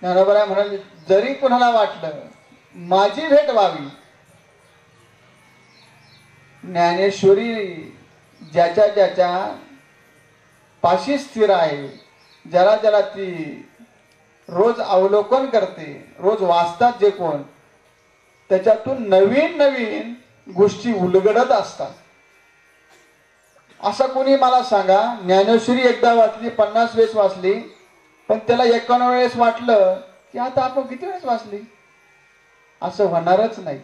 ज्ञानोबराय म्हणाले, जरी कोणाला वाटलं माझी भेट व्हावी, ज्ञानेश्वरी ज्याच्या ज्याच्या पाशी स्थिर आहे, ज्याला ज्याला ती रोज अवलोकन करते, रोज वाचतात जे कोण, त्याच्यातून नवीन नवीन गोष्टी उलगडत असतात. असं कोणी मला सांगा, ज्ञानेश्वरी एकदा वाचली, 50 वेळेस वाचली, पण त्याला 51 वेळेस वाटलं की आता आपण किती वेळेस वाचली? असं होणारच नाही,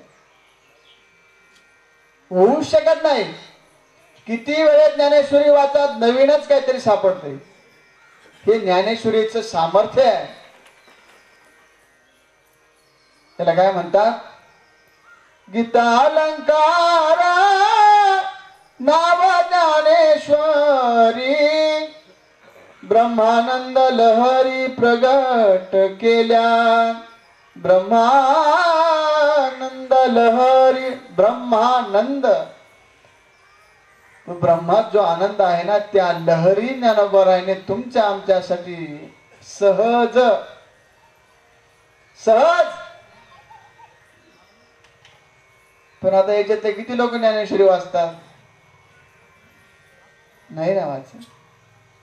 होऊ शकत नाही. किती वेळेत ज्ञानेश्वरी वाचतात, नवीनच काहीतरी सापडते. हे ज्ञानेश्वरीचं सामर्थ्य आहे. त्याला काय म्हणतात? गीतालंकार नाव ज्ञानेश्वरी, ब्रह्मानंद लहरी प्रगट केल्या. ब्रह्मानंद लहरी, ब्रह्मानंद, ब्रह्मात जो आनंद आहे ना, त्या लहरी ज्ञानोबरायाने तुमच्या आमच्यासाठी सहज सहज. पण आता याच्यात किती लोक ज्ञानेश्वरी वाचतात? नाही ना वाचत.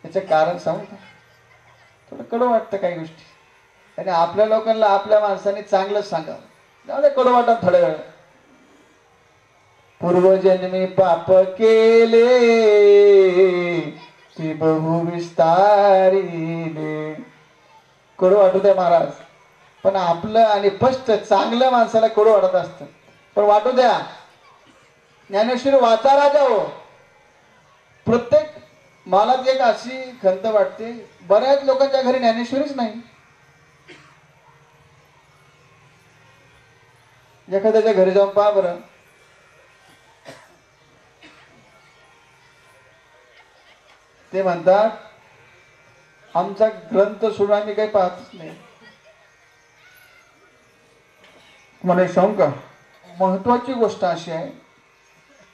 त्याचं कारण सांगू का? थोडं कडू वाटतं काही गोष्टी, आणि आपल्या लोकांना आपल्या माणसाने चांगलंच सांगावं. जाऊ दे कडू वाटत थोड्या वेळ. पूर्वजन्मी पाप केले ती बहु विस्तारिले. कडू वाटू दे महाराज, पण आपलं आणि स्पष्ट चांगल्या माणसाला कडू वाटत असतं. पण वाटू द्या, ज्ञानेश्वरी वाचा राजा हो. प्रत्येक, मला एक अशी खंत वाटते, बऱ्याच लोकांच्या घरी ज्ञानेश्वरीच नाही. एखाद्याच्या घरी जाऊन पहा बरं, ते म्हणतात आमचा ग्रंथ सोडून आम्ही काही पाहतच नाही. म्हणे सांगू का, महत्वाची गोष्ट अशी आहे,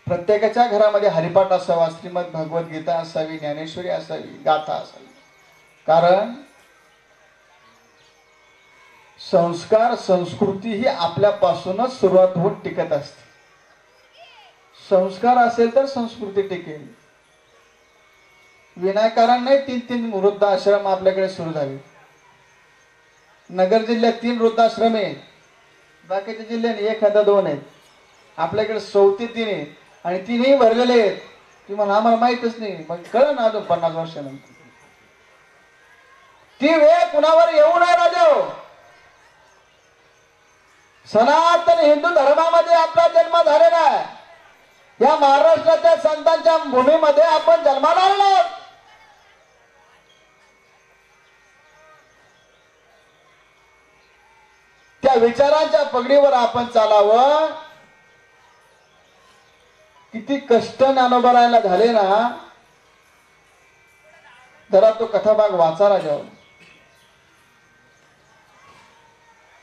प्रत्येकाच्या घरामध्ये हरिपाठ असावा, श्रीमद भगवद्गीता असावी, ज्ञानेश्वरी असावी, गाथा असावी. कारण संस्कार संस्कृती ही आपल्यापासूनच सुरुवात होऊन टिकत असते. संस्कार असेल तर संस्कृती टिकेल. विनाकारण नाही 3 वृद्धाश्रम आपल्याकडे सुरू झाले. नगर जिल्ह्यात 3 वृद्धाश्रम आहेत, बाकीच्या जिल्ह्यात 1-2 आहेत. आपल्याकडे 34 आहेत आणि 3ही भरलेले आहेत. तुम्हाला आम्हाला माहितच नाही, मग कळलं ना अजून 50 वर्षानंतर. ती वेळ कुणावर येऊ नये राजाओ. सनातन हिंदू धर्मामध्ये आपला जन्म झालेला आहे. या महाराष्ट्राच्या संतांच्या भूमीमध्ये आपण जन्माला आलो. त्या विचारांच्या पगडीवर आपण चालावं. किती कष्ट ज्ञानोबरायला झाले ना. जरा तो कथाभाग वाचा राजाओ.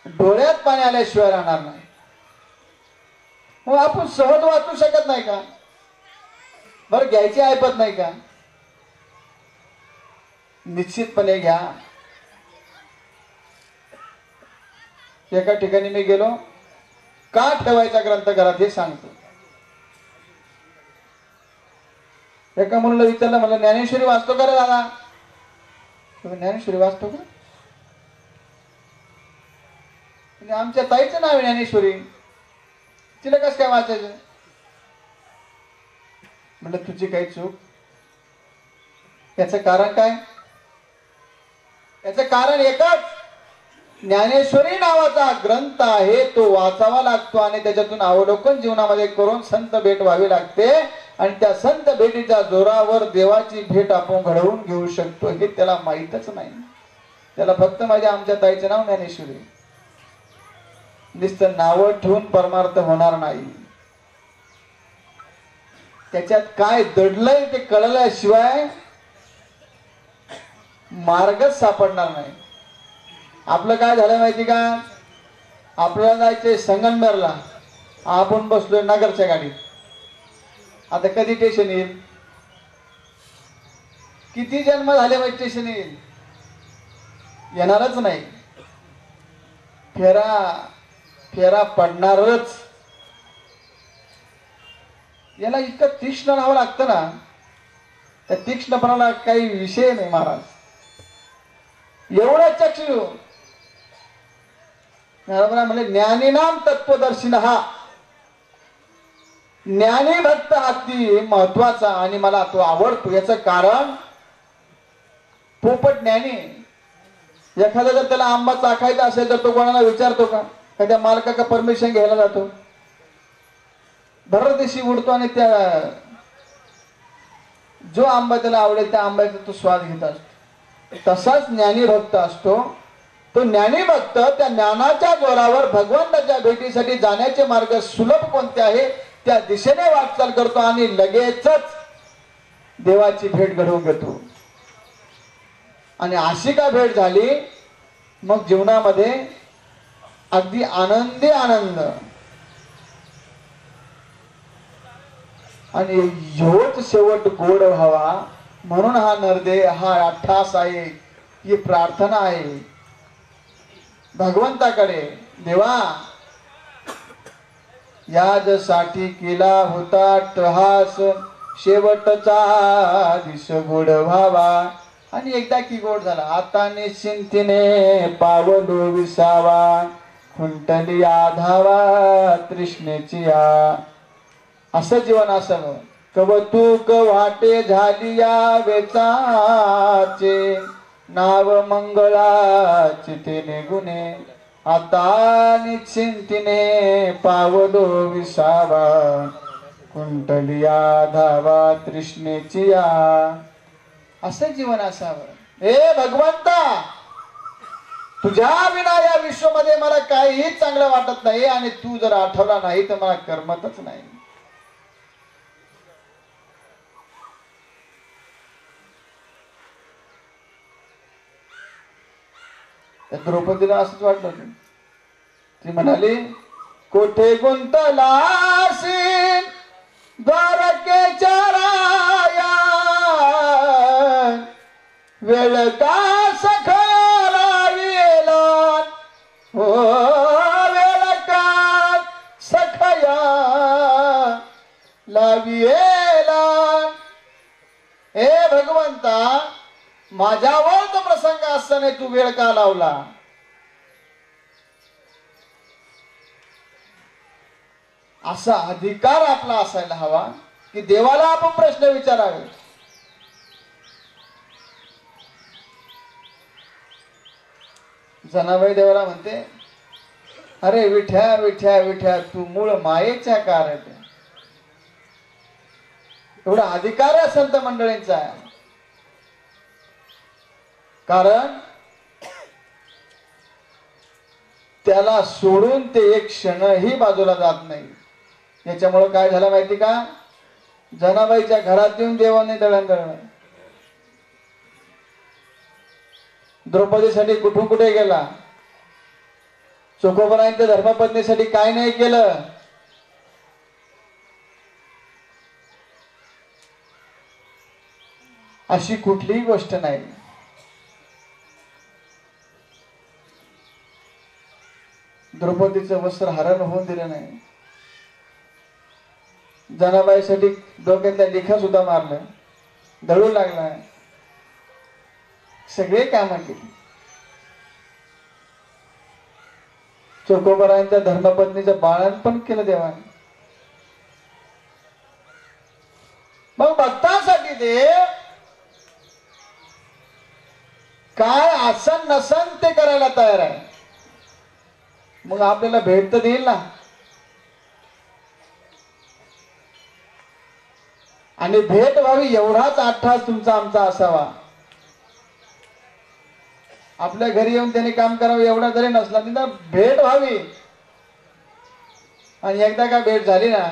डोळ्यात पाणी आल्याशिवाय राहणार नाही. मग आपण सहज वाचू शकत नाही का? बरं घ्यायची ऐपत नाही का? निश्चितपणे घ्या. एका ठिकाणी मी गेलो. का ठेवायचा ग्रंथ घरात हे सांगतो. एका मुलाला विचारलं, मला ज्ञानेश्वरी वाचतो का रे दादा? तुम्ही ज्ञानेश्वरी वाचतो का? आमच्या ताईचं नाव आहे ज्ञानेश्वरी, तिला कसं काय वाचायचं? म्हणलं तुझी काही चूक. याचं कारण काय? याचं कारण एकच. ज्ञानेश्वरी नावाचा ग्रंथ आहे, तो वाचावा लागतो आणि त्याच्यातून अवलोकन जीवनामध्ये करून संत भेट व्हावी लागते. आणि त्या संत भेटीच्या जोरावर देवाची भेट आपण घडवून घेऊ शकतो हे त्याला माहीतच नाही. त्याला फक्त माझ्या आमच्या ताईचं नाव ज्ञानेश्वरी. नुसतं नाव ठेवून परमार्थ होणार नाही. त्याच्यात काय दडलंय ते कळल्याशिवाय मार्गच सापडणार नाही. आपलं काय झालं माहिती का? आपल्याला जायचंय संगमनेरला, आपण बसलोय नगरच्या गाडीत. आता कधी स्टेशन येईल? किती जन्म झाले मग स्टेशन येईल? येणारच नाही. फेरा पडणारच. याला इतकं तीक्ष्ण राहावं लागतं ना. त्या तीक्ष्णपणाला काही विषय नाही महाराज. एवढं चक्षु म्हणजे ज्ञानीनाम तत्वदर्शिन. हा ज्ञानी भक्त अति महत्वाचा आणि मला तो आवडतो. याचं कारण पोपट ज्ञानी. एखादा जर त्याला आंबा चाखायचा असेल तर तो कोणाला विचारतो का? त्या मालकाचा परमिशन घ्यायला जातो. भर दिवशी उडतो आणि त्या जो आंबा त्याला आवडेल त्या आंब्याचा तो स्वाद घेत असतो. तसाच ज्ञानी भक्त असतो. तो ज्ञानी भक्त त्या ज्ञानाच्या जोरावर भगवंताच्या भेटीसाठी जाण्याचे मार्ग सुलभ कोणते आहे त्या दिशेने वाटचाल करतो आणि लगेचच देवाची भेट घडवून घेतो. आणि अशी का भेट झाली मग जीवनामध्ये अगदी आनंदी आनंद. आणि ह्योच शेवट गोड व्हावा म्हणून हा नरदे, हा अट्ठास आहे, ही प्रार्थना आहे भगवंताकडे. देवा याजसाठी केला होता टहास, शेवटचा दिस गोड व्हावा. आणि एकदा की गोड झाला. आता निश्चिंतीने पावलो विसावा, खुंटली आधावा तृष्णेची या. असं जीवन असावं. कवतुक वाटे झाली या वेचाचे, नाव मंगळाचे ते गुणे. आता निश्चिंतीने पावलो विसावा, कुंटली आधावा तृष्णेची या. असं जीवन असावं. हे भगवंता, तुझ्या विना या विश्वामध्ये मला काहीही चांगलं वाटत नाही आणि तू जर आठवला नाही तर मला करमतच नाही. द्रौपदीला असंच वाटलं. ती म्हणाली, कोठे गुंतलासी द्वार वेळ का सखा वेला हो वेळ का सखया लाविएला. हे भगवंता, माझ्यावर तो प्रसंग असताना तू वेळ का लावला? असा अधिकार आपला असायला हवा की देवाला आपण प्रश्न विचारावे. जनाबाई देवाला म्हणते, अरे विठ्या विठ्या विठ्या, तू मूळ मायेच्या कारण. एवढा अधिकार आहे संत मंडळींचा. कारण त्याला सोडून ते एक क्षणही बाजूला जात नाही. याच्यामुळे काय झालं माहिती का? जनाबाईच्या घरात येऊन देवाने दळणदळलं. द्रौपदीसाठी कुठून कुठे गेला, चोखोबरांच्या धर्मपत्नीसाठी काय नाही केलं. अशी कुठलीही गोष्ट नाही. द्रौपदीचं वस्त्र हरण होऊन दिलं नाही. जनाबाईसाठी डोक्यातल्या लिखा सुद्धा मारलं, दळू लागला, सगळे कामं केली. चोखोबरांच्या धर्मपत्नीचं बाळण पण केलं देवाने. मग भक्तांसाठी देव काय आसन नसन ते करायला तयार आहे. मग आपल्याला भेट तर देईल ना. आणि भेट व्हावी एवढाच अट्टास तुमचा आमचा असावा. आपल्या घरी येऊन त्याने काम करावं एवढा जरी नसला तर भेट व्हावी. आणि एकदा का भेट झाली ना,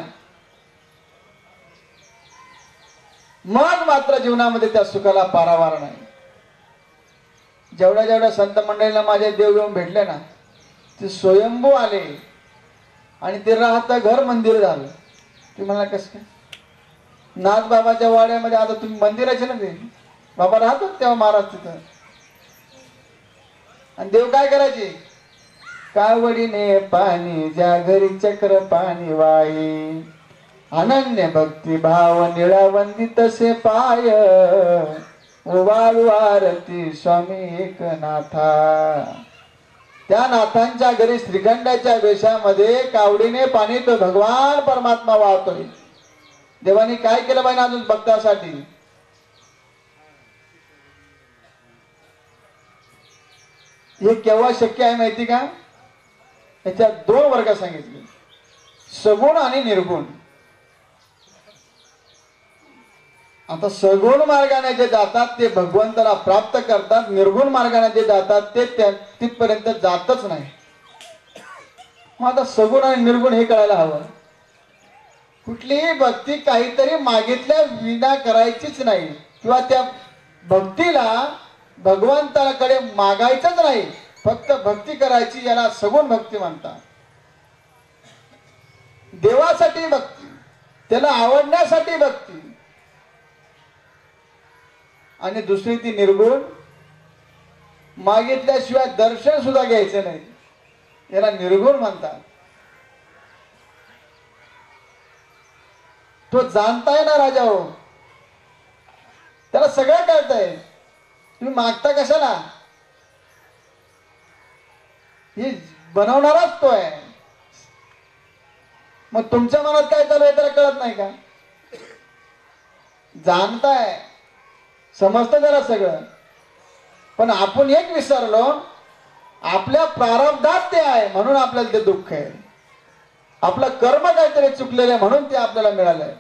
मग मात्र जीवनामध्ये त्या सुखाला पारावार नाही. जेवढ्या जेवढ्या संत मंडळीला माझे देव येऊन भेटले ना, ते स्वयंभू आले आणि ते राहतं घर मंदिर झालं. ते मला कसं काय? नाथ बाबाच्या वाड्यामध्ये आता तुम्ही मंदिराचे ना, ते बाबा राहतात तेव्हा महाराज तिथं. आणि देव काय करायचे? कावडीने पाणी ज्या घरी चक्र पाणी वाई, अनन्य भक्ती भाव निळावंदी तसे पाय, ओवाळू आरती स्वामी एकनाथा. त्या नाथांच्या घरी श्रीखंडाच्या वेशामध्ये कावडीने पाणी तो भगवान परमात्मा वाहतोय. देवानी काय केलं पाहिजे अजून भक्तासाठी? हे केव्हा शक्य आहे माहिती का? याच्यात दोन वर्ग सांगितले, सगुण आणि निर्गुण. आता सगुण मार्गाने जे जातात ते भगवंताला प्राप्त करतात, निर्गुण मार्गाने जे जातात ते तिथपर्यंत जातच नाही. मग आता सगुण आणि निर्गुण हे कळायला हवं. कुठलीही भक्ती काहीतरी मागितल्या विना करायचीच नाही, किंवा त्या भक्तीला भगवंताकडे मागायचंच नाही, फक्त भक्ती करायची. याला सगुण भक्ती म्हणतात. देवासाठी भक्ती, त्याला आवडण्यासाठी भक्ती. आणि दुसरी ती निर्गुण, मागितल्याशिवाय दर्शन सुद्धा घ्यायचं नाही, याला निर्गुण म्हणतात. तो जाणताय ना राजा हो, त्याला सगळं कळतंय. तुम्ही मागता कशाला? हे बनवणाराच तो आहे. मग तुमच्या मनात काय चालू आहे त्याला कळत नाही का? जाणताय, समजतं त्याला सगळं. पण आपण एक विसरलो, आपल्या प्रारब्धात ते आहे म्हणून आपल्याला ते दुःख आहे. आपलं कर्म काहीतरी चुकलेलं आहे म्हणून ते आपल्याला मिळालंय.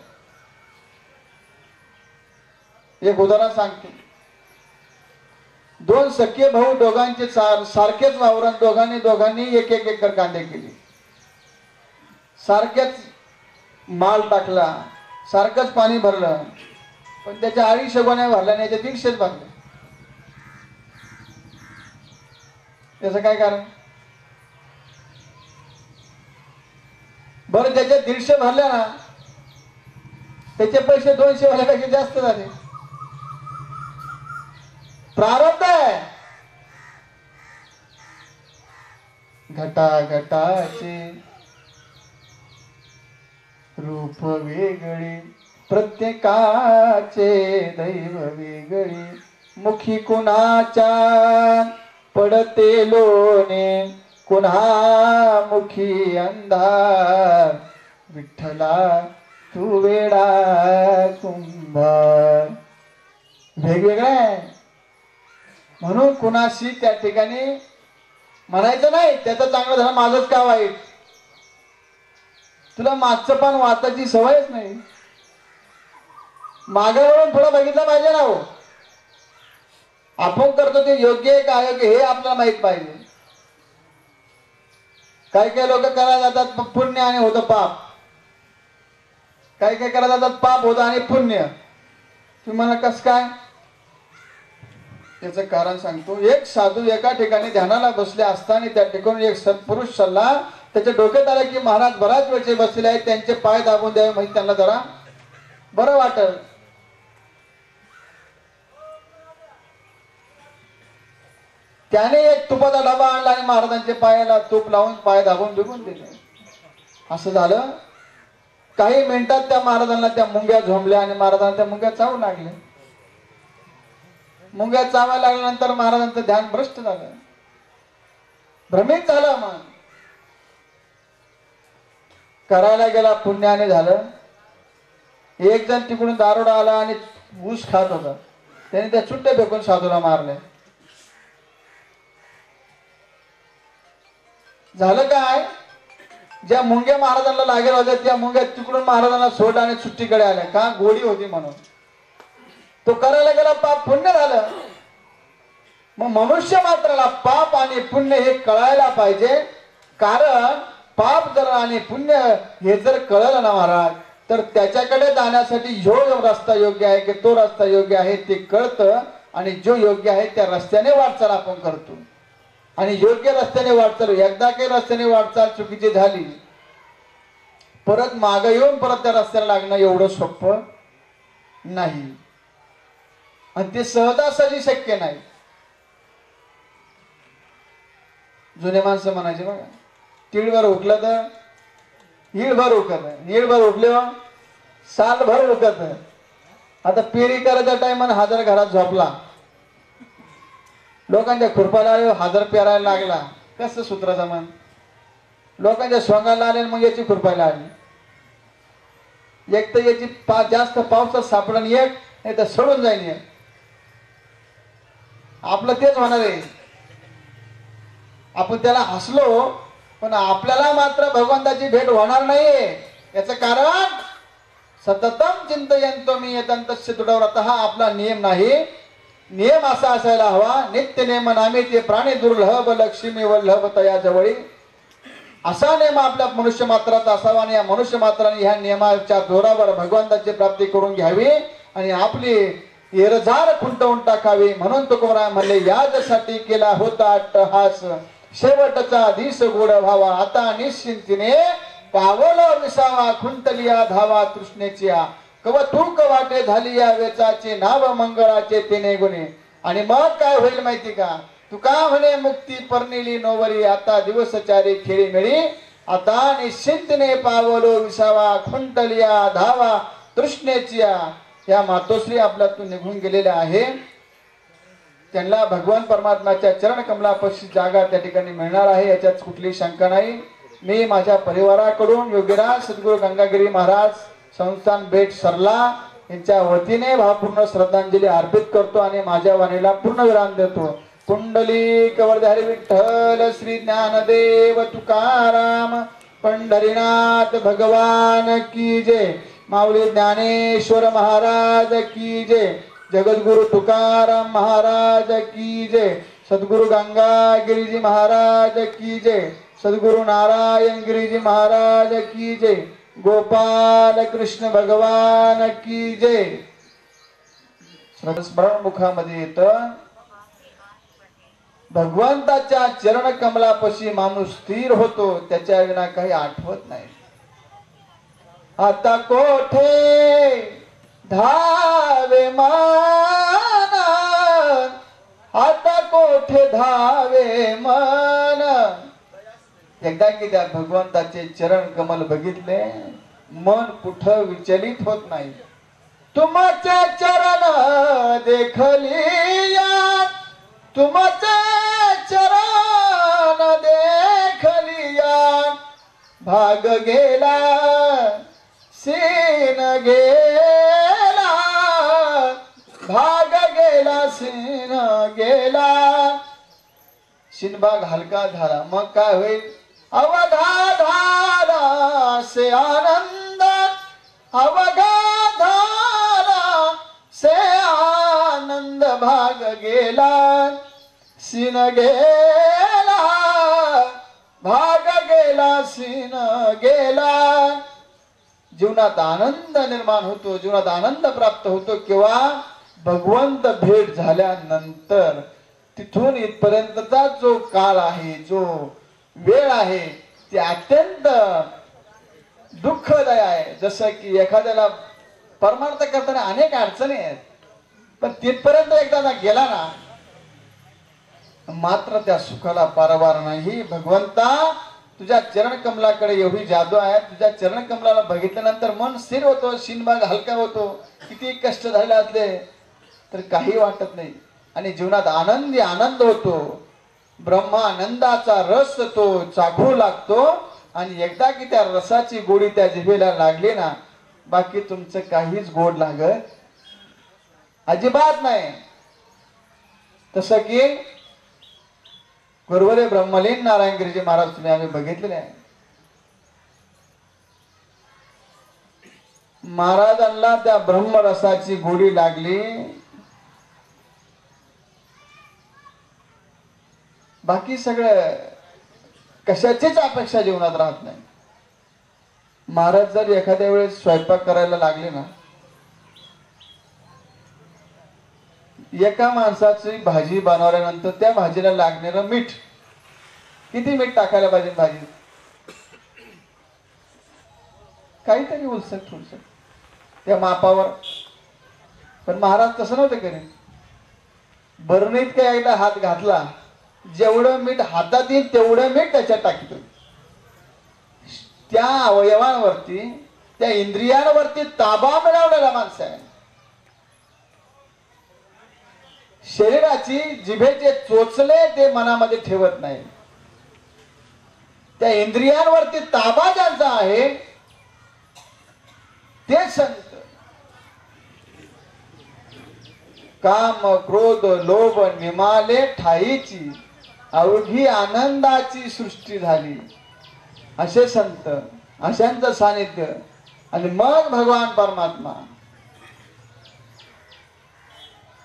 एक उदाहरण सांगतो. दोन सख्खे भाऊ, दोघांचे सारखेच वावरण, दोघांनी एक एक एकर कांदे केले. सारखेच माल टाकला, सारखंच पाणी भरलं, पण त्याच्या 250 गोण्या भरल्या नाही, त्याच्या 150 भरल्या. त्याचं काय कारण? बरं, त्याच्या 150 भरल्या ना, त्याचे पैसे 200 वाल्यापेक्षा जास्त झाले. प्रारब्ध आहे. घटाघटाचे रूप वेगळे, प्रत्येकाचे दैव वेगळे, मुखी कुणाच्या पडते लोणे, कुणा मुखी अंधार, विठ्ठला तू वेडा कुंभार. वेगवेगळं आहे म्हणून कुणाशी त्या ठिकाणी म्हणायचं नाही त्याचं चांगलं झालं माझंच का वाईट. तुला मागचं पण वाचायची सवयच नाही. मागे वळून थोडं बघितलं पाहिजे ना. हो आपण करतो ते योग्य आहे का अयोग्य हे आपल्याला माहित पाहिजे. काही काही लोक करायला जातात पुण्य आणि होतं पाप, काही काही करायला जातात पाप होतं आणि पुण्य. तुम्हाला कसं काय त्याचं कारण सांगतो. एक साधू एका ठिकाणी ध्यानाला बसले असताना त्या ठिकाणी एक सत्पुरुष सल्ला त्याच्या डोक्यात आला की महाराज बराच वेळचे बसले आहेत, त्यांचे पाय दाबून द्यावे म्हणजे त्यांना जरा बरं वाटल. त्याने एक तुपाचा डबा आणला आणि महाराजांच्या पायाला तूप लावून पाय दाबून बिगून दिले. असं झालं. काही मिनिटात त्या महाराजांना त्या मुंग्या झोंबल्या आणि महाराजांना त्या मुंग्या चावू लागल्या. मुंग्या चावायला लागल्यानंतर महाराजांचं ध्यान भ्रष्ट झालं, भ्रमित झालं. मग करायला गेला पुण्याने झालं. एक जण तिकडून दारोडा आला आणि ऊस खात होता, त्याने त्या चुट्टे फेकून साधूला मारले. झालं काय, ज्या मुंग्या महाराजांना लागेल होत्या त्या मुंग्या तिकडून महाराजांना सोड आणि सुट्टीकडे आल्या. का गोडी होती म्हणून. तो करायला गेला पाप पुण्य झालं. मग मनुष्य मात्राला पाप आणि पुण्य हे कळायला पाहिजे. कारण पाप जर आणि पुण्य हे जर कळलं ना महाराज तर त्याच्याकडे जाण्यासाठी जो रस्ता योग्य आहे की तो रस्ता योग्य आहे ते कळतं आणि जो योग्य आहे त्या रस्त्याने वाटचाल आपण करतो. आणि योग्य रस्त्याने वाटचाल, एकदा काही रस्त्याने वाटचाल चुकीची झाली परत मागे येऊन परत त्या रस्त्याला लागणं एवढं सोपं नाही आणि ते सहजासहजी शक्य नाही. जुने माणसं म्हणायचे बघा, तीळभर उकलं तर हीळभर उकत, हीळभर उकले सालभर उकत. आता पेरी करायच्या टाइमाने हजार घरात झोपला, लोकांच्या खुरपाला हजार पेरायला लागला. कसं सूत्र जमान. लोकांच्या सोंगाला आले मग याची खुरपायला आली. एक तर याची जास्त पावसात सापडण एक, नाही तर सडून जाईन एक. आपलं तेच होणार आहे. आपण त्याला हसलो पण आपल्याला मात्र भगवंताची भेट होणार नाहीये. याचं कारण सततम चिंतयंतो मी यतंतस्य दृढव्रतः हा आपला नियम नाही. नियम असा असायला हवा, नित्य नेम नामे ते प्राणी दुर्लभ लक्ष्मी वल्लभ तया जवळी. असा नियम आपल्या मनुष्य मात्राचा असावा आणि या मनुष्य मात्राने ह्या नियमाच्या जोरावर भगवंताची प्राप्ती करून घ्यावी आणि आपली एरझार खुंटवून टाकावी. म्हणून तुकोबराय म्हणले याजसाठी केला होता अट्टहास, शेवटचा दिस गोड व्हावा. आता निश्चिंतीने पावलं विसावा, खुंटलिया धावा तृष्णेच्या. कवतूक वाटे झाली या वेचाचे, नाव मंगळाचे तिने गुणे. आणि मग काय होईल माहिती का, तुका म्हणे मुक्ती परनिली नोवरी. आता दिवसचारी खेळी मिळी, आता निश्चिंतने पावलो विसावा, खुंटलिया धावा तृष्णेच्या. या मातोश्री आपल्यातून निघून गेलेल्या आहे. त्यांना भगवान परमात्म्याच्या चरण कमलापाशी जागा त्या ठिकाणी मिळणार आहे, याच्यात कुठली शंका नाही. मी माझ्या परिवाराकडून योगीराज सद्गुरू गंगागिरी महाराज संस्थान बेट सरला यांच्या वतीने भावपूर्ण श्रद्धांजली अर्पित करतो आणि माझ्या वाणीला पूर्ण विराम देतो. कुंडली कवरधारी विठ्ठल श्री ज्ञानदेव तुकाराम पंढरीनाथ भगवान की जय. माऊली ज्ञानेश्वर महाराज की जय. जगद्गुरु तुकाराम महाराज की जय. सद्गुरु गंगागिरीजी महाराज की जय. सद्गुरु नारायण गिरीजी महाराज की जय. गोपाल कृष्ण भगवान की जय. स्मरण मुखामध्ये येत भगवंताच्या चरण कमलापाशी माणूस स्थिर होतो, त्याच्या विना काही आठवत नाही. आता कोठे धावे माना कोठे धावे मन. एकदा की त्या भगवंताचे चरण कमल बघितले मन कुठं विचलित होत नाही. तुमचे चरण देखलिया तुमचे चरण देखलिया भाग गेला सीन गेला भाग गेला सीन गेला. शिनभाग हलका झाला मग काय होईल. अवघा झाला से आनंद अवघा झाला से आनंद भाग गेला सीन गेला भाग गेला सीन गेला. जीवनात आनंद निर्माण होतो जीवनात आनंद प्राप्त होतो केव्हा भगवंत भेट झाल्यानंतर. तिथून इथपर्यंतचा जो काळ आहे जो वेळ आहे ते अत्यंत दुःखदायी आहे. जसं की एखाद्याला परमार्थ करताना अनेक अडचणी आहेत पण तिथपर्यंत एकदा गेला ना मात्र त्या सुखाला पारवार नाही. भगवंता तुझ्या चरण कमलाकडे एवढी जादू आहे. तुझ्या चरण कमलाला बघितल्यानंतर मन स्थिर होतो शिनभाग हलका होतो. किती कष्ट झाले असले तर काही वाटत नाही आणि जीवनात आनंदी आनंद होतो. ब्रह्मानंदाचा रस तो चाखू लागतो आणि एकदा की त्या रसाची गोडी त्या जिभेला लागली ना बाकी तुमचं काहीच गोड लागत अजिबात नाही. तसं की गुरुवरे ब्रह्मलीन नारायणगिरीजी महाराज तुम्ही आम्ही बघितलेले आहे. महाराजांना त्या ब्रह्मरसाची गोडी लागली बाकी सगळं कशाचीच अपेक्षा जीवनात राहत नाही. महाराज जर एखाद्या वेळेस स्वयंपाक करायला लागले ना एका माणसाची भाजी बनवल्यानंतर त्या भाजीला लागणारं मीठ किती मीठ टाकायला पाहिजे भाजी काहीतरी उलसक थोडस त्या मापावर. पण महाराज तसं नव्हतं करीत. बरणीत काय एकदा हात घातला जेवढं मीठ हातात येईल तेवढं मीठ त्याच्यात टाकतो. त्या अवयवांवरती त्या इंद्रियांवरती ताबा मिळवलेला माणूस आहे. शरीराची जिभेचे चोचले ते मनामध्ये ठेवत नाही. त्या इंद्रियांवरती ताबा ज्यांचा आहे ते संत. काम क्रोध लोभ निमाले ठाईची अवघी आनंदाची सृष्टी झाली असे संत अशांचं सानिध्य आणि मग भगवान परमात्मा.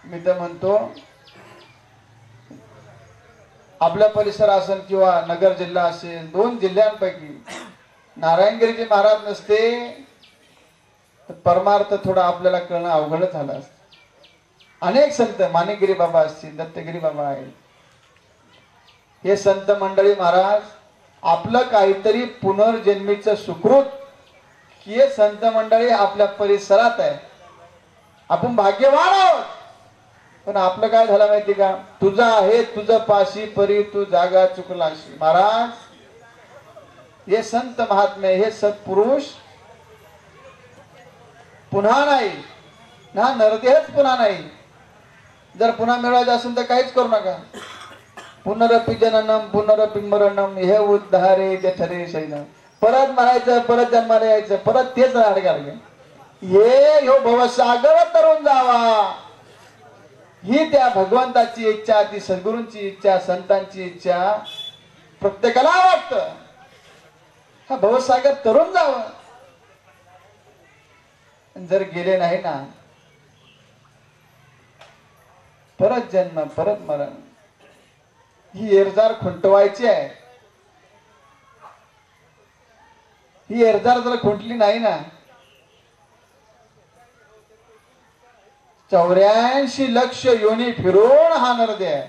मी तर म्हणतो आपल्या परिसर असेल किंवा नगर जिल्हा असेल 2 जिल्ह्यांपैकी नारायणगिरीजी महाराज नसते तर परमार्थ थोडा आपल्याला कळणं अवघड झालं असतं. अनेक संत माणिकगिरी बाबा असतील दत्तगिरी बाबा आहेत हे संत मंडळी महाराज आपलं काहीतरी पुनर्जन्मीचं सुकृत हे संत मंडळी आपल्या परिसरात आहे. आपण भाग्यवान आहोत. पण आपलं काय झालं माहिती का तुझा आहे तुझं पाशी परी तू जागा चुकलाशी. महाराज हे संत महात्मे हे सत्पुरुष पुन्हा नाही ना नरदेहच पुन्हा नाही. जर पुन्हा मिळवायचं असेल तर काहीच करू नका. पुनरपि जननम पुनरपि मरणम हे उद्धारे ते ठरे शैन. परत मरायचं परत जन्माला यायचं परत तेच राडगाडगे हे ह्यो भवसागर तरुण जावा ही त्या भगवंताची इच्छा ती सद्गुरूंची इच्छा संतांची इच्छा प्रत्येकाला वाटतं. हा भवसागर तरुण जावं. जर गेले नाही ना परत जन्म परत मरण ही एरजार खुंटवायची आहे. ही एरजार जर खुंटली नाही ना 84 लक्ष योनी फिरून हा नरदे आहे.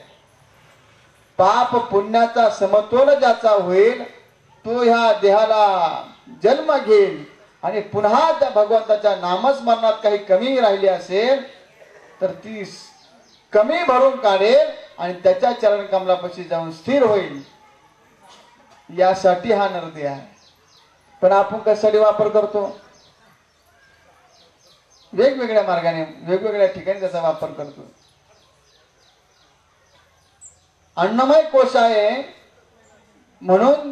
पाप पुण्याचा समतोल ज्याचा होईल तो ह्या देहाला जन्म घेईल आणि पुन्हा त्या भगवंताच्या नामस्मरणात काही कमी राहिली असेल तर ती कमी भरून काढेल आणि त्याच्या चरण कमलापाशी जाऊन स्थिर होईल यासाठी हा नरदेह आहे. पण आपण कशासाठी वापर करतो? वेगवेगळ्या मार्गाने वेगवेगळ्या ठिकाणी त्याचा वापर करतो. अन्नमय कोश आहे म्हणून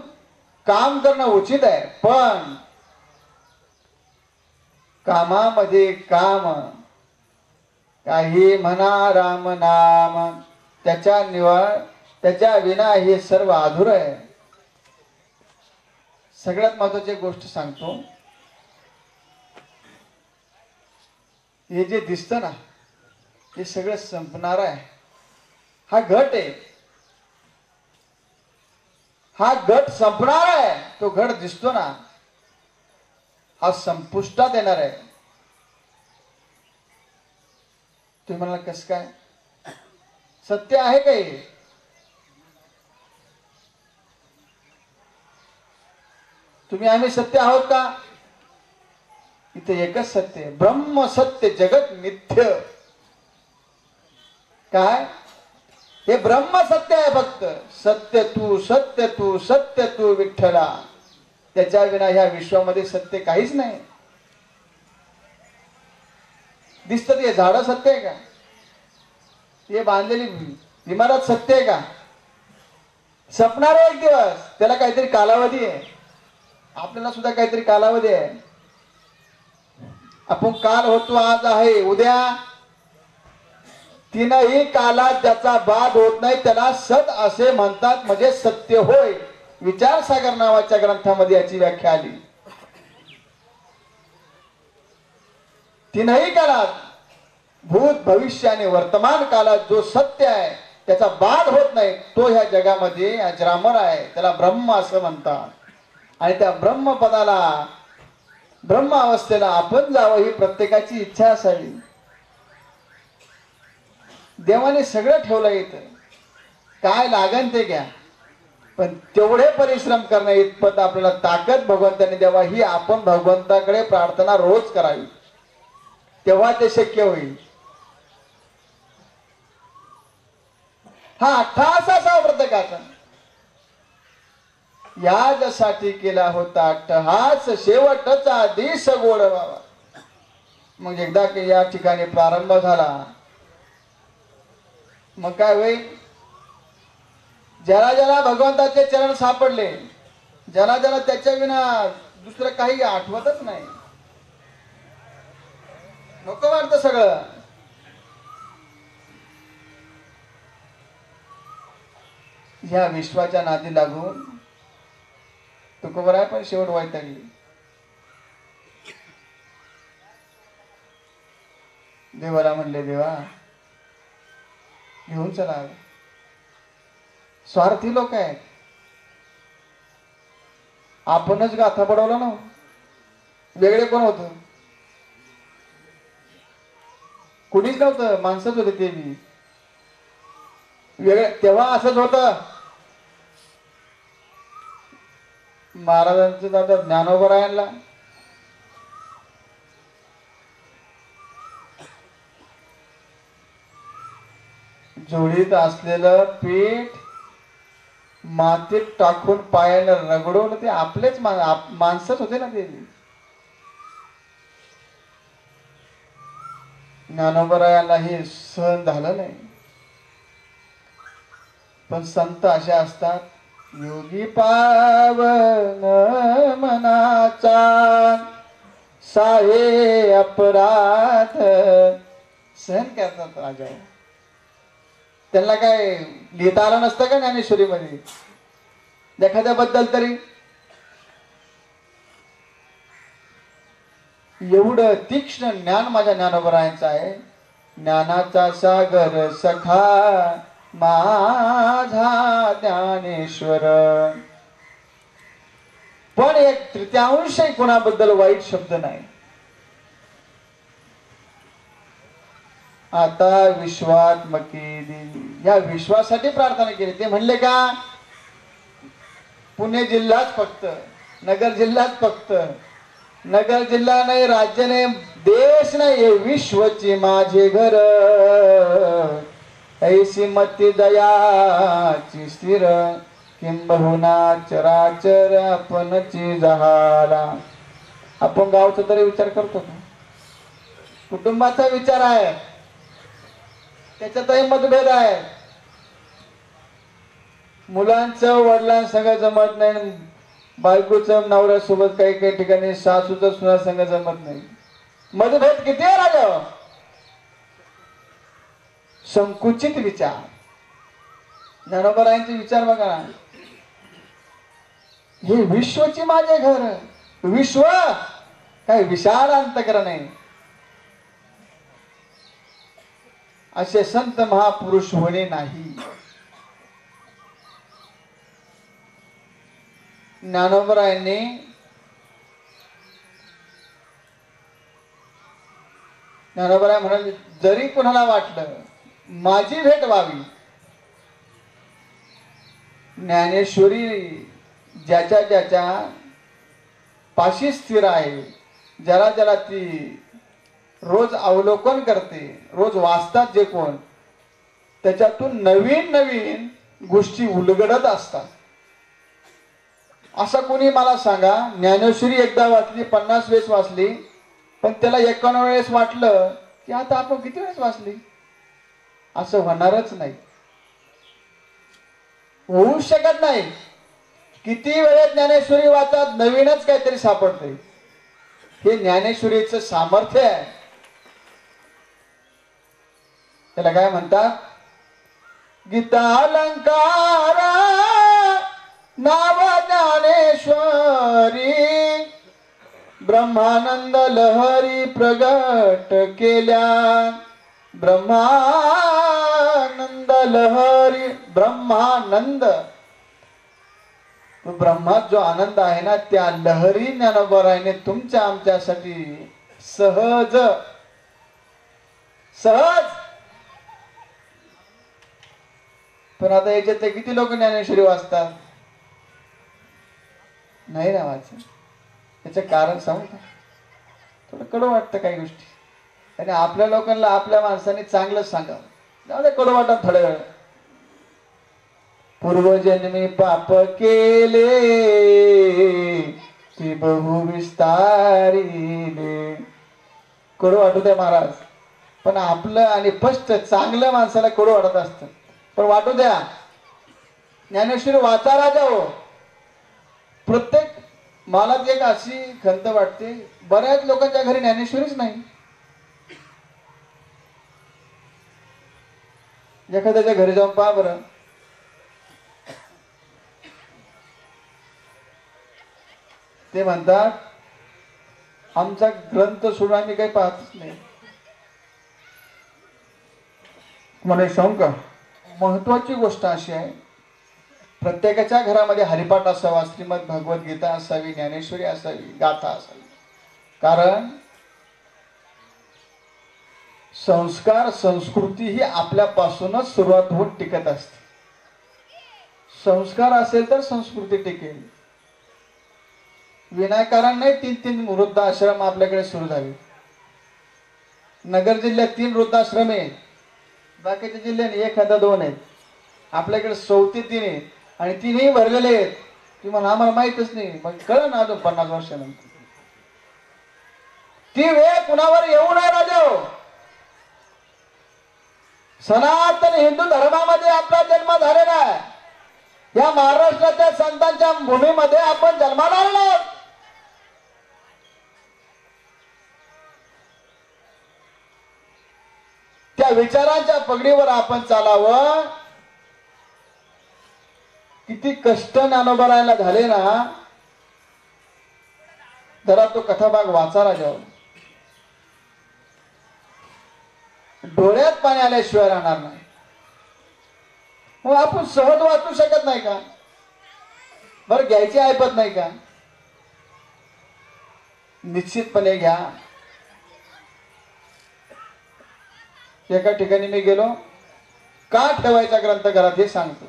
काम करणं उचित आहे, पण कामामध्ये काम काही म्हणा राम नाम त्याच्या विना हे सर्व अधुर आहे. सगळ्यात महत्वाची गोष्ट सांगतो, हे जे दिसतं ना हे सगळं संपणार आहे. हा घट आहे, हा घट संपणार आहे. तो घट दिसतो ना हा संपुष्टात येणार आहे. तुम्ही म्हणाल कसं काय? सत्य आहे का हे? तुम्ही आम्ही सत्य आहोत का? इथे एकच सत्य आहे, ब्रह्म सत्य जगत मिथ्य. काय? हे ब्रह्म सत्य आहे फक्त. सत्य तू सत्य तू सत्य तू विठ्ठला. त्याच्या विना ह्या विश्वामध्ये सत्य काहीच नाही. दिसतं ते झाडं सत्य आहे का? हे बांधलेली इमारत सत्य आहे का? संपणार एक दिवस, त्याला काहीतरी कालावधी आहे. आपल्याला सुद्धा काहीतरी कालावधी आहे. आपण काल होतो आज आहे उद्या, तीनही कालात ज्याचा बाद होत नाही त्याला सत असे म्हणतात, म्हणजे सत्य होय. विचारसागर नावाच्या ग्रंथामध्ये याची व्याख्या आली. तीनही काळात भूत भविष्य आणि वर्तमान काळात जो सत्य आहे त्याचा बाद होत नाही तो ह्या जगामध्ये अजरामर आहे. त्याला ब्रह्म असं म्हणतात. आणि त्या ब्रह्मपदाला ब्रह्म अवस्थेला आपण जावं ही प्रत्येकाची इच्छा असावी. देवाने सगळं ठेवलं इथं, काय लागन ते घ्या, पण तेवढे परिश्रम करण्या इतपत आपल्याला ताकद भगवंताने द्यावा. ही आपण भगवंताकडे प्रार्थना रोज करावी, तेव्हा ते शक्य होईल. हा अट्टहास असावा प्रत्येकाचा. यासाठी केला होता अट्टहास, शेवटचा दिस गोड व्हावा. मग एकदा की या ठिकाणी प्रारंभ झाला मग काय होईल? ज्याला ज्याला भगवंताचे चरण सापडले, ज्याला ज्याला त्याच्या विना दुसरं काही आठवतच नाही, नको वाटतं सगळं. ह्या विश्वाच्या नादी लागून तुकोबर आहे पण शेवट वैतागली. देवाला म्हणले, देवा घेऊन चला. स्वार्थी लोक आहेत. आपणच गाथा पडवला ना, वेगळे कोण होत? कुणीच नव्हतं, माणसंच होते ते बी वेगळे. तेव्हा असंच होतं. महाराजांचं दादा ज्ञानोबरायांना जोडीत असलेलं पीठ मातीत टाकून पायानं रगडवलं. ते आपलेच माणसंच होते ना ते. ज्ञानोबरायांना हे सहन झालं नाही. पण संत असे असतात, योगी पावन मनाचा साहे अपराध सहन करतात. राजा त्यांना काय लिहिता आलं नसतं का ज्ञानेश्वरीमध्ये एखाद्याबद्दल तरी? एवढं तीक्ष्ण ज्ञान माझ्या ज्ञानोबरायांचं आहे. ज्ञानाचा सागर सखा माझा ज्ञानेश्वर. पण एक तृतीयांश कोणाबद्दल वाईट शब्द नाही. आता विश्वात्मकी देवी, या विश्वासाठी प्रार्थना केली. ते म्हणले का पुणे जिल्हाच फक्त, नगर जिल्हाच फक्त, नगर जिल्हा नाही, राज्य नाही, देश नाही, हे विश्वचे माझे घर. ऐसी मती दयाची स्थिर किंबहुना चराचर आपणची जहाला. आपण गावचा तरी विचार करतो का? कुटुंबाचा विचार आहे, त्याच्यातही मतभेद आहे. मुलांचं वडिलांसंग जमत नाही, बायकोचं नवऱ्यासोबत काही काही ठिकाणी सासूचं सुनासंग जमत नाही. मतभेद किती आहे राजा? संकुचित विचार. ज्ञानोबरायांचे विचार बघा ना. हे विश्वची माझे घर, विश्व काय विशाल अंतःकरण आहे. असे संत महापुरुष होणे नाही. ज्ञानोबरायांनी ज्ञानोबराय म्हणाले, जरी कुणाला वाटलं माझी भेट व्हावी, ज्ञानेश्वरी ज्याच्या ज्याच्या पाशी स्थिर आहे, ज्याला ज्याला ती रोज अवलोकन करते, रोज वाचतात जे कोण, त्याच्यातून नवीन नवीन गोष्टी उलगडत असतात. असं कोणी मला सांगा, ज्ञानेश्वरी एकदा वाचली, 50 वेळेस वाचली, पण त्याला 51 वेळेस वाटलं की आता आपण किती वेळेस वाचली? असं होणारच नाही, होऊ शकत नाही. किती वेळेत ज्ञानेश्वरी वाचतात, नवीनच काहीतरी सापडते. हे ज्ञानेश्वरीचं सामर्थ्य आहे. त्याला काय म्हणतात? गीता अलंकार नाव ज्ञानेश्वरी, ब्रह्मानंद लहरी प्रगट केल्या. ब्रह्मानंद लहरी, ब्रह्मानंद, ब्रह्मात जो आनंद आहे ना, त्या लहरी ज्ञानोबरायाने तुमच्या आमच्यासाठी सहज सहज. पण आता याच्यात किती लोक ज्ञानेश्वरी वाचतात? नाही ना वाचत. त्याचं कारण सांगू का? थोडं कडू वाटतं काही गोष्टी, आणि आपल्या लोकांना आपल्या माणसाने चांगलं सांगावं. जाऊ दे कडू वाटत थोड्या वेळ. पूर्वजन्मी पाप केले ते बहु विस्तारिले. कडू वाटू द्या महाराज, पण आपलं आणि फस्ट चांगलं माणसाला कडू वाटत असतं, पण वाटू द्या. ज्ञानेश्वरी वाचा राजा हो. प्रत्येक मला एक अशी खंत वाटते, बऱ्याच लोकांच्या घरी ज्ञानेश्वरीच नाही. एखाद्याच्या घरी जाऊन पहा बरं, ते म्हणतात आमचा ग्रंथ सोडून आम्ही काही पाहतच नाही. मला सांगू का, महत्वाची गोष्ट अशी आहे, प्रत्येकाच्या घरामध्ये हरिपाठ असावा, श्रीमद भगवद्गीता असावी, ज्ञानेश्वरी असावी, गाथा असावी. कारण संस्कार संस्कृती ही आपल्यापासूनच सुरुवात होऊन टिकत असते. संस्कार असेल तर संस्कृती टिकेल. विनाकारण नाही 3 वृद्धाश्रम आपल्याकडे सुरू झाले. नगर जिल्ह्यात 3 वृद्धाश्रम आहेत, बाकीच्या जिल्ह्यात 1-2 आहेत. आपल्याकडे 34 आहेत, आणि 3ही भरलेले आहेत. तुम्हाला आम्हाला माहितच नाही, मग कळलं ना अजून 50 वर्षानंतर. ती वेळ कुणावर येऊ नये राजा. सनातन हिंदू धर्मामध्ये आपला जन्म झालेला आहे. या महाराष्ट्राच्या संतांच्या भूमीमध्ये आपण जन्माला आलो. त्या विचारांच्या पगडीवर आपण चालावं. किती कष्ट ज्ञानोबरायाला झाले ना. जरा तो कथाभाग वाचा राजा. डोळ्यात पाणी आल्याशिवाय राहणार नाही. मग आपण सहज वाचू शकत नाही का? बरं घ्यायची ऐपत नाही का? निश्चितपणे घ्या. एका ठिकाणी मी गेलो, का ठेवायचा ग्रंथ घरात हे सांगतो.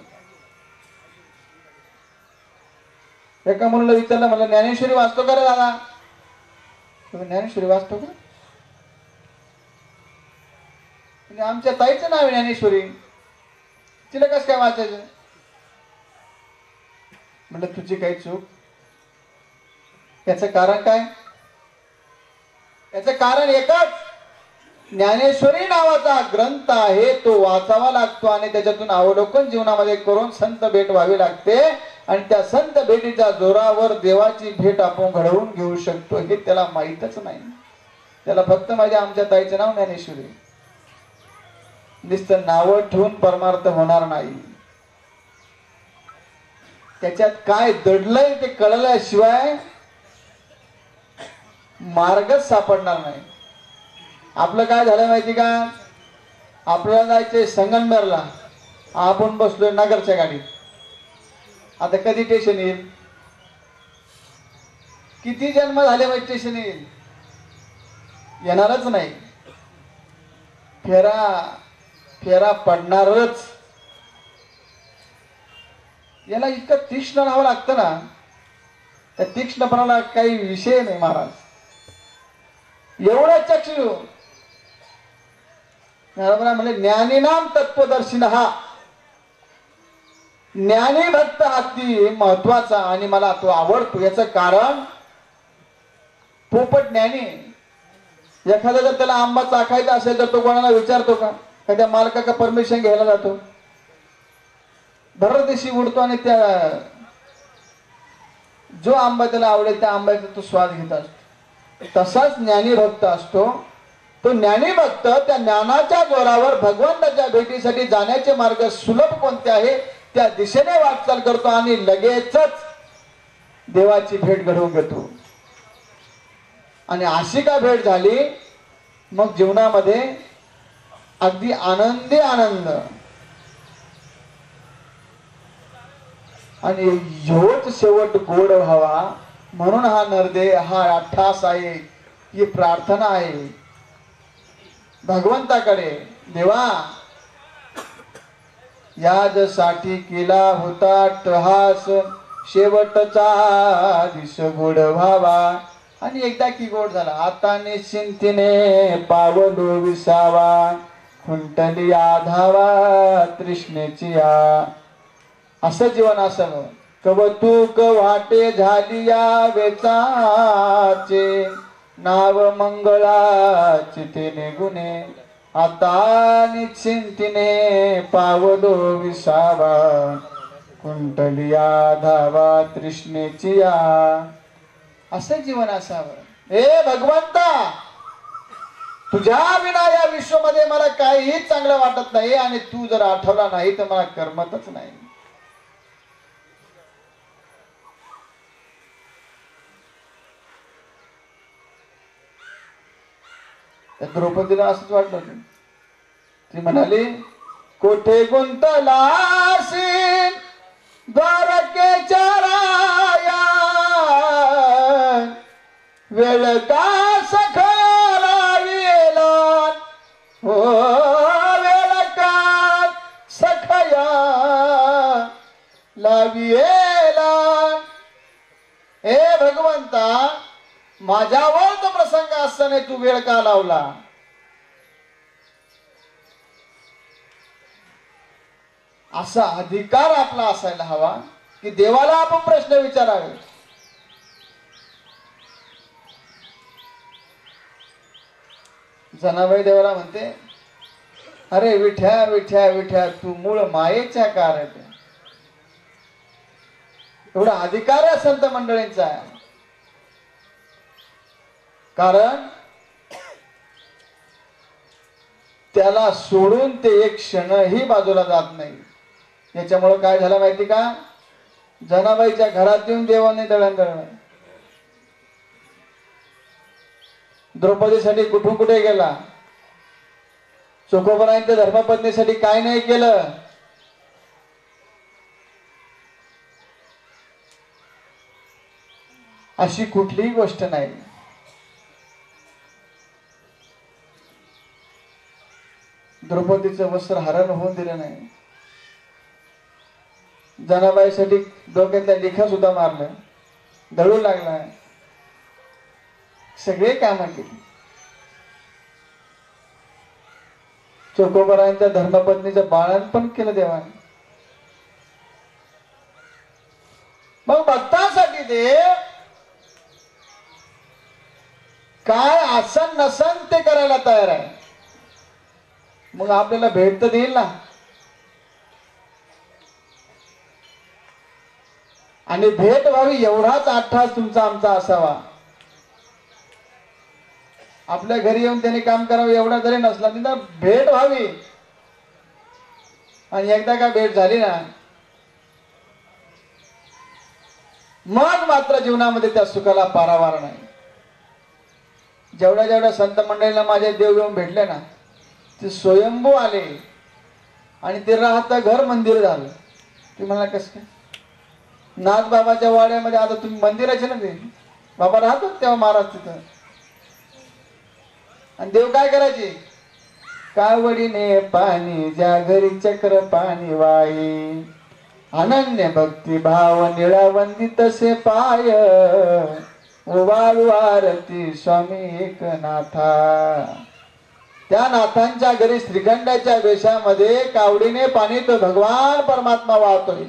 एका मुलाला विचारलं, मला ज्ञानेश्वरी वाचतो का रे दादा? ज्ञानेश्वरी वाचतो का? आमच्या ताईचं नाव आहे ज्ञानेश्वरी. तिला कसं काय वाचायचं? म्हटलं तुझी काही चूक. याचं कारण काय? याचं कारण एकच, ज्ञानेश्वरी नावाचा ग्रंथ आहे तो वाचावा लागतो आणि त्याच्यातून अवलोकन जीवनामध्ये करून संत भेट व्हावी लागते आणि त्या संत भेटीच्या जोरावर देवाची भेट आपण घडवून घेऊ शकतो हे त्याला माहीतच नाही. त्याला फक्त माझ्या आमच्या ताईचं नाव ज्ञानेश्वरी, नुसतं नाव ठेवून परमार्थ होणार नाही. त्याच्यात काय दडलंय ते कळल्याशिवाय मार्गच सापडणार नाही. आपलं काय झालं माहिती का? आपल्याला जायचंय संगमनेरला, आपण बसलोय नगरच्या गाडीत. आता कधी स्टेशन येईल? किती जन्म झाले माहिती स्टेशन येईल? येणारच नाही. फेरा पडणारच. याला इतकं तीक्ष्ण राहावं लागतं ना, त्या तीक्ष्णपणाला काही विषय नाही महाराज. एवढं चक्षु म्हणजे ज्ञानीनाम तत्वदर्शिन हा ज्ञानी भक्त अति महत्वाचा आणि मला तो आवडतो. याचं कारण पोपट ज्ञानी. एखादा जर त्याला आंबा चाखायचा असेल तर तो कोणाला विचारतो का? त्या मालकाचा परमिशन घ्यायला जातो, भरदेशी उडतो आणि त्या जो आंबा त्याला आवडेल त्या आंब्याचा तो स्वाद घेत असतो. तसाच ज्ञानी भक्त असतो. तो ज्ञानी भक्त त्या ज्ञानाच्या जोरावर भगवंताच्या भेटीसाठी जाण्याचे मार्ग सुलभ कोणते आहे त्या दिशेने वाटचाल करतो आणि लगेचच देवाची भेट घडवून घेतो. आणि अशी का भेट झाली मग जीवनामध्ये अगदी आनंदी आनंद. आणि ह्योच शेवट गोड व्हावा म्हणून हा नरदे, हा अट्ठास आहे, ही प्रार्थना आहे भगवंताकडे. देवा, याजसाठी केला होता टहास, शेवटचा दिस गोड व्हावा. आणि एकदा की गोड झाला, आता निश्चिंतीने पावलो विसावा, खुंटली आधावा तृष्णेची या. असं जीवन असावं. कवतुक वाटे झाली या वेचाचे, नाव मंगळाचे ते गुणे, आता निश्चिंतीने पावलो विसावा, कुंटली धावा तृष्णेची या. असं जीवन असावं. हे भगवंता, तुझ्या विना या विश्वामध्ये मला काहीही चांगलं वाटत नाही आणि तू जर आठवला नाही तर मला करमतच नाही. द्रौपदीला असंच वाटलं होतं. ती म्हणाली, कोठे गुंतलासी द्वारकेच्या राया, वेळ का सखा वेला, हो वेळ का सखया लाविला. हे भगवंता, माझ्यावर तो प्रसंग असताना तू वेळ का लावला? असा अधिकार आपला असायला हवा की देवाला आपण प्रश्न विचारावे. जनाबाई देवाला म्हणते, अरे विठ्या विठ्या विठ्या, तू मूळ मायेच्या कारण. एवढा अधिकार आहे संत मंडळींचा आहे. कारण त्याला सोडून ते एक क्षणही बाजूला जात नाही. याच्यामुळे काय झालं माहिती का? जनाबाईच्या घरात येऊन देवाने दळणदळण. द्रौपदीसाठी कुठून कुठे गेला, चोखोबरायांच्या धर्मपत्नीसाठी काय नाही केलं. अशी कुठलीही गोष्ट नाही. द्रौपदीचं वस्त्र हरण होऊन दिलं नाही. जनाबाईसाठी डोक्यातल्या लिखा सुद्धा मारलं, दळू लागला, सगळे काम केली. चोखोबरायांच्या धर्मपत्नीचं बाळण पण केलं देवाने. देव काय आसन नसन ते करायला तयार आहे. मग आपल्याला भेट तर देईल ना. आणि भेट व्हावी एवढाच अट्टहास तुमचा आमचा असावा. आपल्या घरी येऊन त्याने काम करावं एवढा जरी नसला तिथं भेट व्हावी. आणि एकदा का भेट झाली ना मग मात्र जीवनामध्ये त्या सुखाला पारावार नाही. जेवढ्या जेवढ्या संत मंडळींना माझे देव येऊन भेटले ना ते स्वयंभू आले आणि ते राहता घर मंदिर झालं. तुम्ही मला कसं काय नाथबाबाच्या वाड्यामध्ये आता तुम्ही मंदिराचे ना ते बाबा राहतो तेव्हा महाराज तिथं. आणि देव काय करायचे कावडीने पाणी ज्या घरी चक्र पाणी वाई अनन्य भक्ती भाव निळावंदी तसे पाय ओवाळू आरती स्वामी एकनाथा. त्या नाथांच्या घरी श्रीखंडाच्या वेशामध्ये कावडीने पाणी तो भगवान परमात्मा वाहतोय.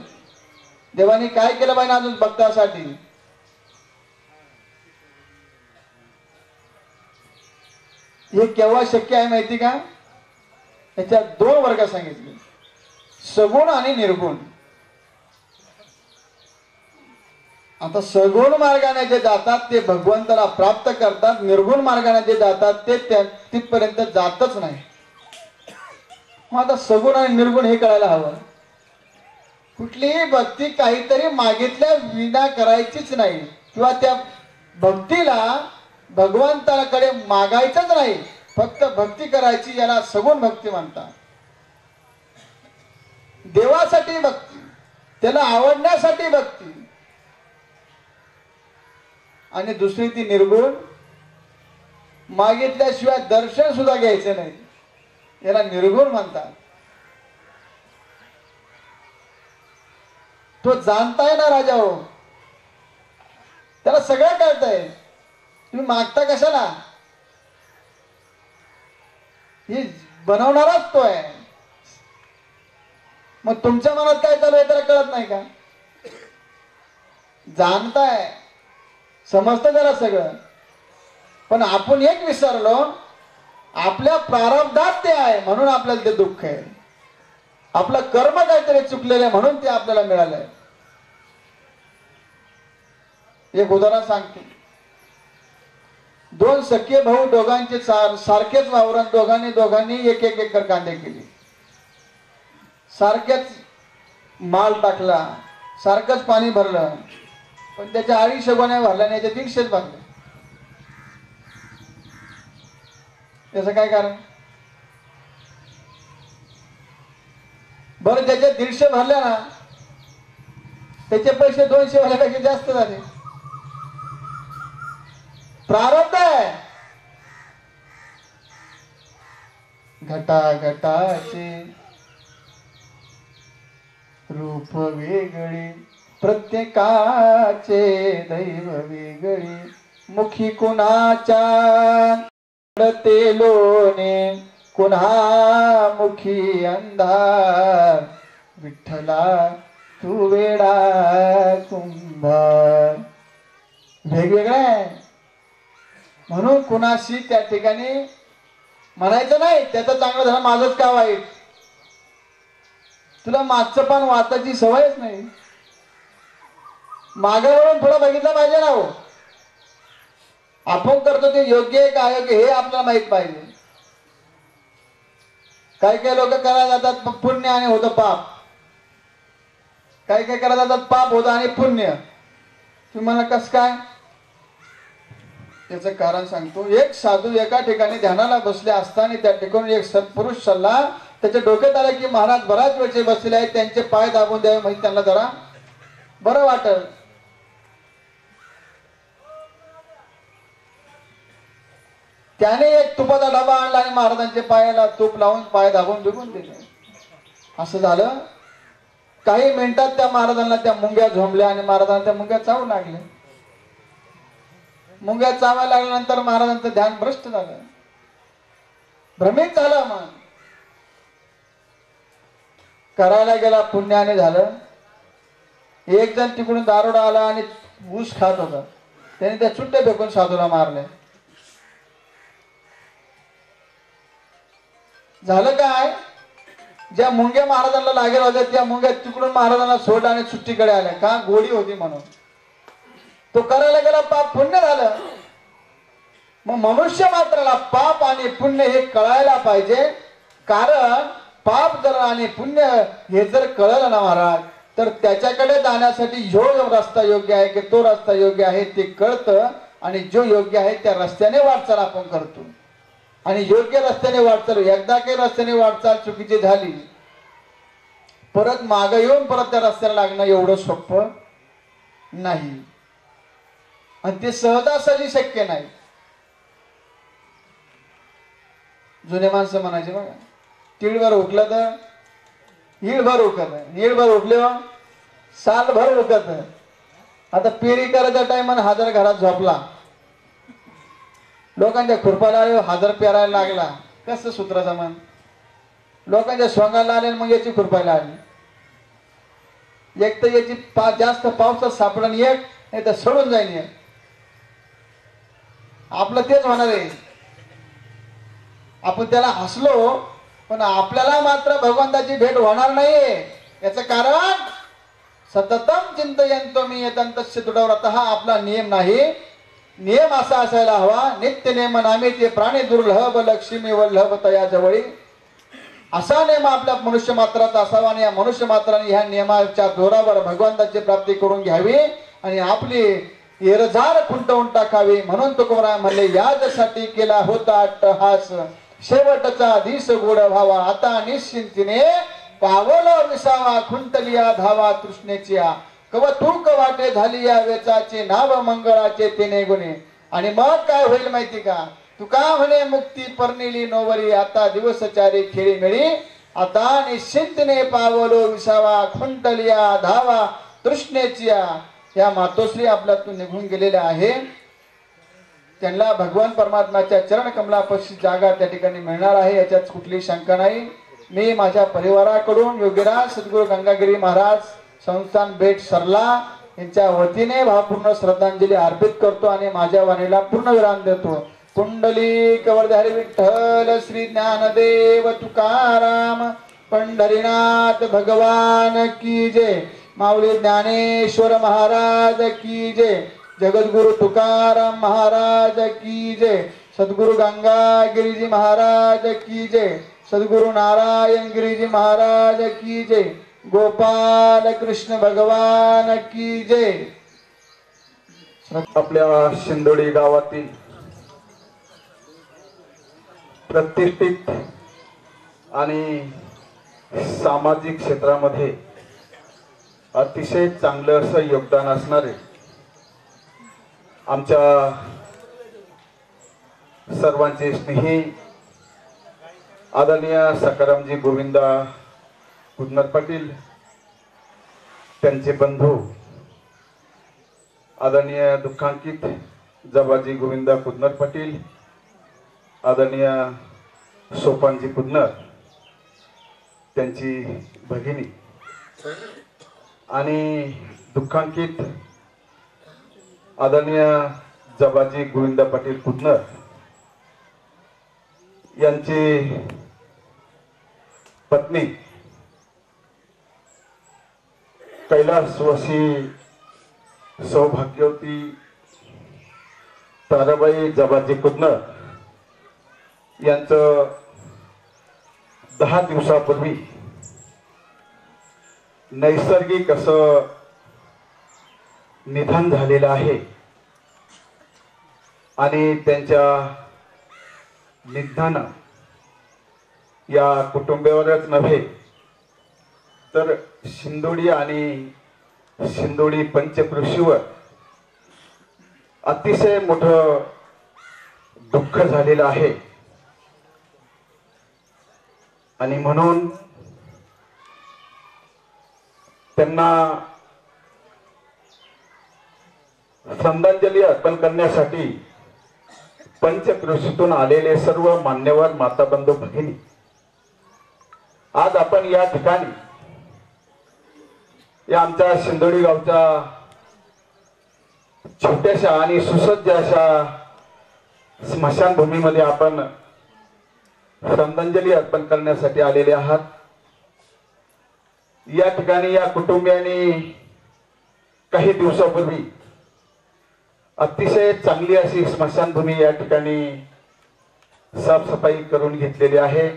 देवानी काय केलं पाहिजे अजून भक्तासाठी. हे केव्हा शक्य आहे माहिती का. याच्यात दोन वर्ग सांगितले सगुण आणि निर्गुण. आता सगुण मार्गाने जे जातात ते भगवंताला प्राप्त करतात. निर्गुण मार्गाने जे जातात ते तिथपर्यंत जातच नाही. मग आता सगुण आणि निर्गुण हे कळायला हवं. कुठलीही भक्ती काहीतरी मागितल्या विना करायचीच नाही किंवा त्या भक्तीला भगवंताकडे मागायचंच नाही. फक्त भक्ती करायची याला सगुण भक्ती म्हणतात. देवासाठी भक्ती त्याला आवडण्यासाठी भक्ती. आणि दुसरी ती निर्गुण मागितल्याशिवाय दर्शन सुद्धा घ्यायचं नाही याला निर्गुण म्हणतात. तो जाणताय ना राजा हो त्याला सगळं कळतंय. तुम्ही मागता कशाला. ही बनवणाराच तो आहे. मग तुमच्या मनात काय चालू आहे त्याला कळत नाही का. जाणताय समजतं त्याला सगळं. पण आपण एक विसरलो आपल्या प्रारब्धात ते आहे म्हणून आपल्याला ते दुःख आहे. आपलं कर्म काहीतरी चुकलेलं आहे म्हणून ते आपल्याला मिळालंय. एक उदाहरण सांगतो. दोन सख्खे भाऊ दोघांचे सारखेच वावरण दोघांनी एक एक एकर कांदे केले. सारखेच माल टाकला सारखंच पाणी भरलं पण त्याच्या 250 गोण्या भरल्या नाही त्याच्या 150 भरल्या. त्याचं काय कारण. बरं त्याच्या 150 भरल्या ना त्याचे पैसे 200 भरल्यापेक्षा जास्त झाले. प्रारब्ध आहे. घटाघटाचे रूप वेगळे प्रत्येकाचे दैव वेगळे मुखी कुणाच्या पडते लोणे कुणा मुखी अंधार विठ्ठला तू वेडा कुंभार. वेगवेगळं आहे म्हणून कुणाशी त्या ठिकाणी म्हणायचं नाही त्याचं चांगलं झालं माझंच का वाईट. तुला मागचं पण वाचायची सवयच नाही. मागे वळून थोडं बघितलं पाहिजे ना हो. आपण करतो ते योग्य आहे का अयोग्य हे आपल्याला माहित पाहिजे. काही काही लोक करायला जातात पुण्य आणि होतं पाप. काही काही करायला जातात पाप होतं आणि पुण्य. तुम्हाला कसं काय त्याचं कारण सांगतो. एक साधू एका ठिकाणी ध्यानाला बसले असताना त्या ठिकाणी एक सत्पुरुष सल्ला त्याच्या डोक्यात आला की महाराज बराच वेळचे बसलेले आहेत त्यांचे पाय दाबून द्यावे म्हणजे त्यांना जरा बरं वाटल. त्याने एक तुपाचा डबा आणला आणि महाराजांच्या पायाला तूप लावून पाय दाबून बिगून दिले. असं झालं काही मिनिटात त्या महाराजांना त्या मुंग्या झोंबल्या आणि महाराजांना त्या मुंग्या चावू लागल्या. मुंग्या चावायला लागल्यानंतर महाराजांचं ध्यान भ्रष्ट झालं भ्रमित झालं. मग करायला गेला पुण्याने झालं. एक जण तिकडून दारोडा आला आणि ऊस खात होता, त्याने त्या चुट्ट्या फेकून साधूला मारले. झालं काय, ज्या मुंग्या महाराजांना लागेल होत्या त्या मुंग्या तिकडून महाराजांना सोडला आणि सुट्टीकडे आल्या. का, गोडी होती म्हणून. तो करायला गेला, पाप पुण्य झालं. मग मनुष्य मात्राला पाप आणि पुण्य हे कळायला पाहिजे. कारण पाप जर आणि पुण्य हे जर कळलं ना महाराज, तर त्याच्याकडे जाण्यासाठी ह्यो रस्ता योग्य आहे की तो रस्ता योग्य आहे ते कळतं. आणि जो योग्य आहे त्या रस्त्याने वाटचाल आपण करतो. आणि योग्य रस्त्याने वाटचाल, एकदा काही रस्त्याने वाटचाल चुकीची झाली, परत माग येऊन परत त्या रस्त्याला लागणं एवढं सोपं नाही. आणि ते सहजासहजी शक्य नाही. जुने माणसं म्हणायचे बघा, तिळभर उकलं तर हिळभर उकत, हिळभर उकले सालभर उकत. आता पेरी करायचा टाइम हजार घरात झोपला, लोकांच्या खुरपाला आले, हजार पेरायला लागला. कसं सूत्र जमान, लोकांच्या सोंगाला आले मग याची खुरपायला आली. एक तर याची जास्त पावसात सापडण, एक नाही तर सोडून जाईन एक. आपलं तेच होणार आहे. आपण त्याला हसलो पण आपल्याला मात्र भगवंताची भेट होणार नाहीये. याचं कारण सततम चिंतयंतो मी येतंतस्य तुडव्रतः हा आपला नियम नाही. नियम असा असायला हवा, नित्य नेम नामे ते प्राणी दुर्लभ लक्ष्मी वल्लभ तया जवळी. असा नियम आपल्या मनुष्य मात्राचा असावा. आणि या मनुष्य मात्राने ह्या नियमाच्या जोरावर भगवंताची प्राप्ती करून घ्यावी आणि आपली एरझार खुंटवून टाकावी. म्हणून तुकोबराय म्हणले, याच्यासाठी केला होता अट्टहास, शेवटचा दिस गोड व्हावा. आता निश्चिंतीने पावलो विसावा, खुंटलिया धावा तृष्णेच्या. कवतूक वाटे झाली या वेचाचे, नाव मंगळाचे तेने गुणे. आणि मग काय होईल माहिती का, तुका म्हणे मुक्ती परनिली नोवरी. आता दिवसचारी खेळी मिळी, आता निश्चिंतने पावलो विसावा, खुंटलिया धावा तृष्णेच्या. या मातोश्री आपल्यातून निघून गेलेल्या आहे. त्यांना भगवान परमात्माच्या चरण कमलापाशी जागा त्या ठिकाणी मिळणार आहे, याच्यात कुठली शंका नाही. मी माझ्या परिवाराकडून योगीराज सद्गुरू गंगागिरी महाराज संस्थान बेट सरला यांच्या वतीने भावपूर्ण श्रद्धांजली अर्पित करतो आणि माझ्या वाणीला पूर्ण विराम देतो. कुंडली कवरधारी विठ्ठल श्री ज्ञानदेव तुकाराम पंढरीनाथ भगवान की जय. माऊली ज्ञानेश्वर महाराज की जय. जगद्गुरु तुकाराम महाराज की जय. सद्गुरु गंगा गिरिजी महाराज की जय. सद्गुरु नारायण गिरिजी महाराज की जय. गोपाल कृष्ण भगवान की जय. आपल्या शिंदोडी गावातील प्रतिष्ठित आणि सामाजिक क्षेत्रामध्ये अतिशय चांगलं असं योगदान असणारे आमच्या सर्वांचे स्नेही आदरणीय सकारामजी गोविंदा कुदनर पाटील, त्यांचे बंधू आदरणीय दुःखांकित जबाजी गोविंदा कुदनर पाटील, आदरणीय सोपानजी कुदनर, त्यांची भगिनी आणि दुःखांकित आदरणीय जबाजी गोविंदा पाटील कुदनर यांची पत्नी कैलासवासी सौभाग्यवती ताराबाई जबाजी कुदनर यांचं 10 दिवसापूर्वी नैसर्गिक असं निधन झालेलं आहे. आणि त्यांच्या निधनानं या कुटुंबावरच नव्हे तर शिंदोडी आणि शिंदोडी पंचकृषीवर अतिशय मोठं दुःख झालेलं आहे. आणि म्हणून त्यांना श्रद्धांजली अर्पण करण्यासाठी पंचकृषीतून आलेले सर्व मान्यवर माता बंधू भगिनी आज आपण या ठिकाणी या आमच्या शिंदोडी गावच्या छोट्याशा आणि सुसज्ज अशा स्मशानभूमीमध्ये आपण श्रद्धांजली अर्पण करण्यासाठी आलेले आहात. या ठिकाणी या कुटुंबियांनी काही दिवसापूर्वी अतिशय चांगली अशी स्मशानभूमी या ठिकाणी साफसफाई करून घेतलेली आहे.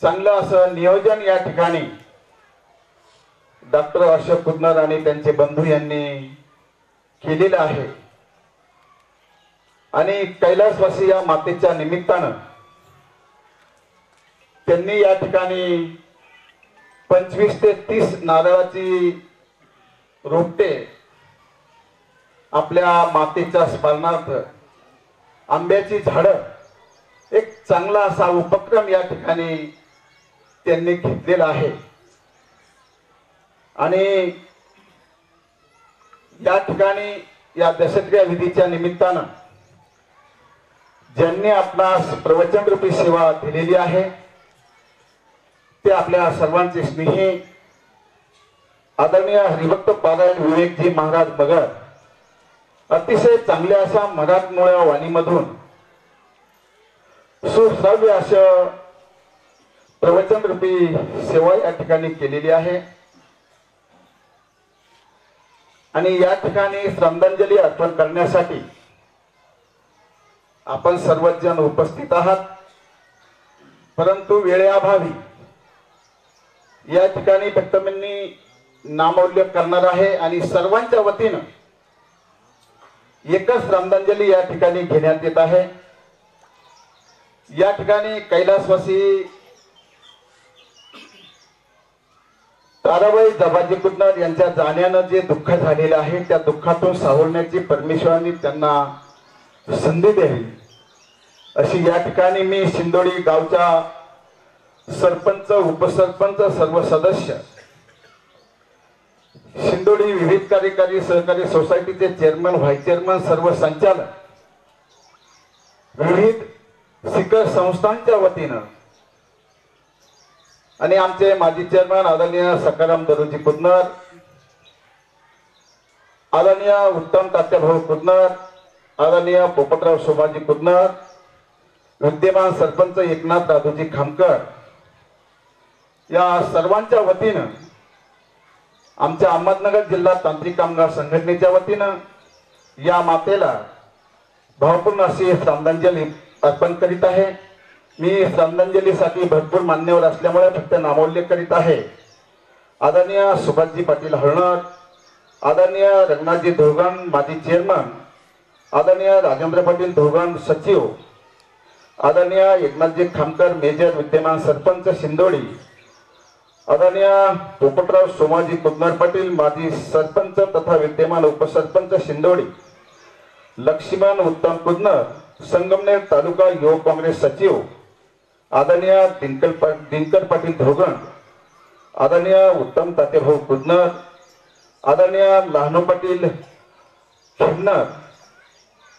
चांगलं असं नियोजन या ठिकाणी डॉक्टर अशोक कुदनर आणि त्यांचे बंधू यांनी केलेलं आहे. आणि कैलासवासी या मातेच्या निमित्तानं त्यांनी या ठिकाणी 25 ते 30 नारळाची रोपटे आपल्या मातेच्या स्मरणार्थ, आंब्याची झाडं, एक चांगला असा उपक्रम या ठिकाणी त्यांनी घेतलेला आहे. आणि या ठिकाणी या दशक्रिया विधीच्या निमित्तानं ज्यांनी आपणास प्रवचन रूपी सेवा दिलेली आहे ते आपल्या सर्वांचे स्नेही आदरणीय हरिभक्त पारायण विवेकजी महाराज मगर अतिशय चांगल्या अशा मराठमोळ्या वाणीमधून सुश्राव्य असं प्रवचन रूपी सेवा या ठिकाणी केलेली आहे. आणि या ठिकाणी श्रद्धांजली अर्पण करण्यासाठी आपण सर्वच जण उपस्थित आहात. परंतु वेळेअभावी या ठिकाणी फक्त मी नामोल्लेख करणार आहे आणि सर्वांच्या वतीनं एकच श्रद्धांजली या ठिकाणी घेण्यात येत आहे. या ठिकाणी कैलासवासी ताराबाई जबाजी कुदनर यांच्या जाण्यानं जे दुःख झालेलं आहे त्या दुःखातून सावरण्याची परमेश्वरांनी त्यांना संधी द्यावी अशी या ठिकाणी मी शिंदोडी गावच्या सरपंच, उपसरपंच, सर्व सदस्य, शिंदोडी विविध कार्यकारी सहकारी सोसायटीचे चेअरमन, व्हाईस चेअरमन, सर्व संचालक, विविध शिखर संस्थांच्या वतीनं आणि आमचे माजी चेअरमन आदरणीय सकाराम दरोजी कुदनर, आदरणीय उत्तम तात्याभाऊ कुदनर, आदरणीय पोपटराव सोमाजी कुदनर, विद्यमान सरपंच एकनाथ दादोजी खामकर, या सर्वांच्या वतीनं आमच्या अहमदनगर जिल्हा तांत्रिक कामगार संघटनेच्या वतीनं या मातेला भावपूर्ण अशी श्रद्धांजली अर्पण करीत आहे. मी श्रद्धांजलीसाठी भरपूर मान्यवर असल्यामुळे फक्त नामोल्लेख करीत आहे. आदरणीय सुभाषजी पाटील हळणर, आदरणीय रघुनाथजी धोगण माजी चेअरमन, आदरणीय राजेंद्र पाटील धोगण सचिव, आदरणीय एकनाथजी खामकर मेजर विद्यमान सरपंच शिंदोडी, आदरणीय पोपटराव सोमाजी कुदनर पाटील माजी सरपंच तथा विद्यमान उपसरपंच शिंदोडी, लक्ष्मण उत्तम कुदनर संगमनेर तालुका युवक काँग्रेस सचिव, आदरणीय दिनकर पाटील धोगण, आदरणीय उत्तम तातेभाऊ कुदनर, आदरणीय लहानू पाटील खिन्नर,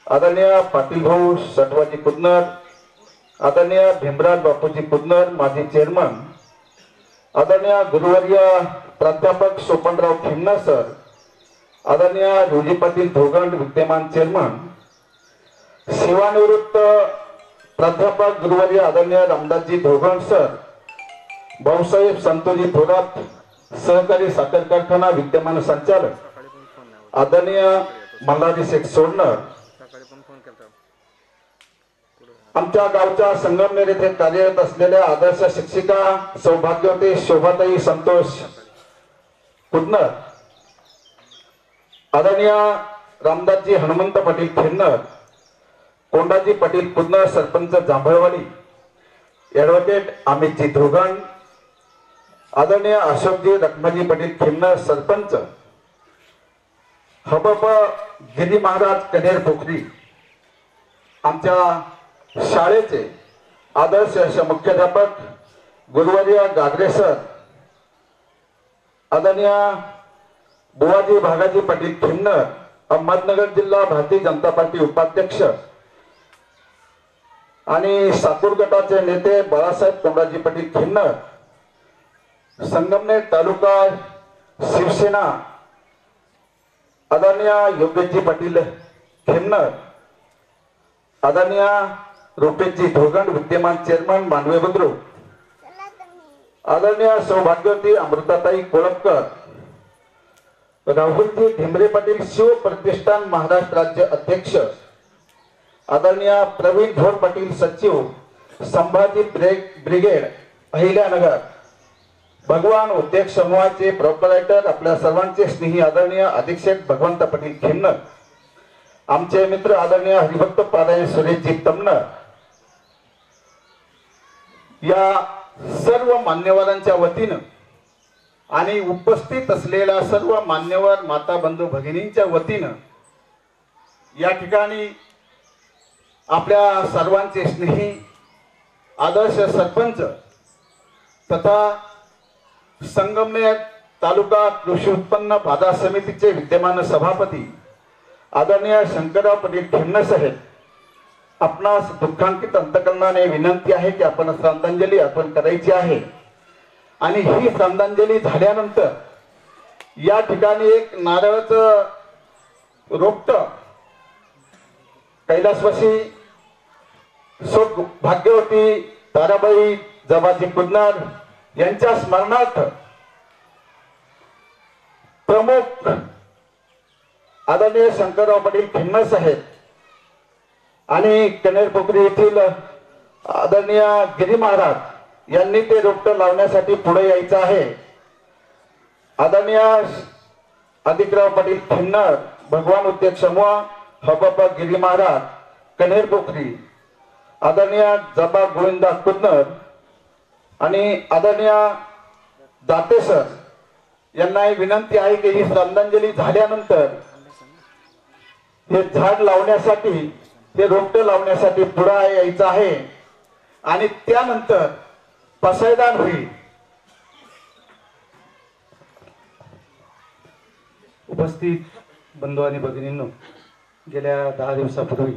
आदरणीय पाटील भाऊ सटवाजी कुदनर, आदरणीय भीमराज बापूजी कुदनर माजी चेअरमन, आदरणीय गुरुवर्य प्राध्यापक सोपनराव खिन्नर सर, आदरणीय रोजी पाटील धोगण विद्यमान चेअरमन, सेवानिवृत्त प्राध्यापक गुरुवर्य आदरणीय रामदासजी धोगण सर, भाऊसाहेब संतोजी थोरात सहकारी साखर कारखाना विद्यमान संचालक, आदरणीय मल्हारी शेख सोडणर, आमच्या गावच्या संगमनेर येथे कार्यरत असलेल्या आदर्श शिक्षिका सौभाग्यवती शोभाताई संतोष कुदनर, आदरणीय रामदासजी हनुमंत पाटील खिन्नर, कोंडाजी पाटील कुदनर सरपंच जांभळवाडी, ॲडव्होकेट अमितजी धोगण, आदरणीय अशोकजी रखमाजी पाटील खिन्नर सरपंच, हबप गिरी महाराज कनेर पोखरी, आमच्या शाळेचे आदर्श असे मुख्याध्यापक गुरुवर्य गागरे सर, आदरणीय बुवाजी भागाजी पाटील खिन्नर अहमदनगर जिल्हा भारतीय जनता पार्टी उपाध्यक्ष आणि साकूर गटाचे नेते बाळासाहेब कोंडाजी पाटील खिन्नर, संगमनेर तालुका शिवसेना आदरणीय योगेशजी पाटील खेमनर, आदरणीय रुपेशजी धोगंड विद्यमान चेअरमन मांडवे बुद्रुक, आदरणीय सौभाग्यवती अमृताताई कोळपकर, राहुलजी ढिंबरे पाटील शिव प्रतिष्ठान महाराष्ट्र राज्य अध्यक्ष, आदरणीय प्रवीण भोर पाटील सचिव संभाजी ब्रिगेड अहिल्यानगर, भगवान उद्योग समूहाचे प्रोपरायटर आपल्या सर्वांचे स्नेही आदरणीय अधीक्षक भगवंत पाटील खेमनर, आमचे मित्र आदरणीय हरिभक्त पारायण सुरेशजी तमनर, या सर्व मान्यवरांच्या वतीनं आणि उपस्थित असलेल्या सर्व मान्यवर माता बंधू भगिनींच्या वतीनं या ठिकाणी आपल्या सर्वांचे स्नेही आदर्श सरपंच तथा संगमनेर तालुका कृषी उत्पन्न बाजार समितीचे विद्यमान सभापती आदरणीय शंकरराव पाटील खेमनर साहेब, आपणास दुःखांकित अंतकरणाने विनंती आहे की आपण श्रद्धांजली अर्पण करायची आहे आणि ही श्रद्धांजली झाल्यानंतर या ठिकाणी एक नारळाचं रोपटं कैलासवासी भाग्यवती ताराबाई जबाजी कुदनार यांच्या स्मरणार्थ प्रमुख आदरणीय शंकरराव पाटील खेमनर साहेब आणि कनेरपोखरी येथील आदरणीय गिरी महाराज यांनी ते रोपटं लावण्यासाठी पुढे यायचं आहे। आदरणीय अधिकराव पाटील खेमनर, भगवान उद्योग समूह, हबप्पा गिरी महाराज कनेरपोखरी, आदरणीय जबा गोविंदा कुदनर आणि आदरणीय दाते सर यांना विनंती आहे की ही श्रद्धांजली झाल्यानंतर हे झाड लावण्यासाठी, हे रोपटे लावण्यासाठी पुढे यायचं आहे आणि त्यानंतर पसायदान होईल। उपस्थित बंधू आणि भगिनींनो, गेल्या 10 दिवसापूर्वी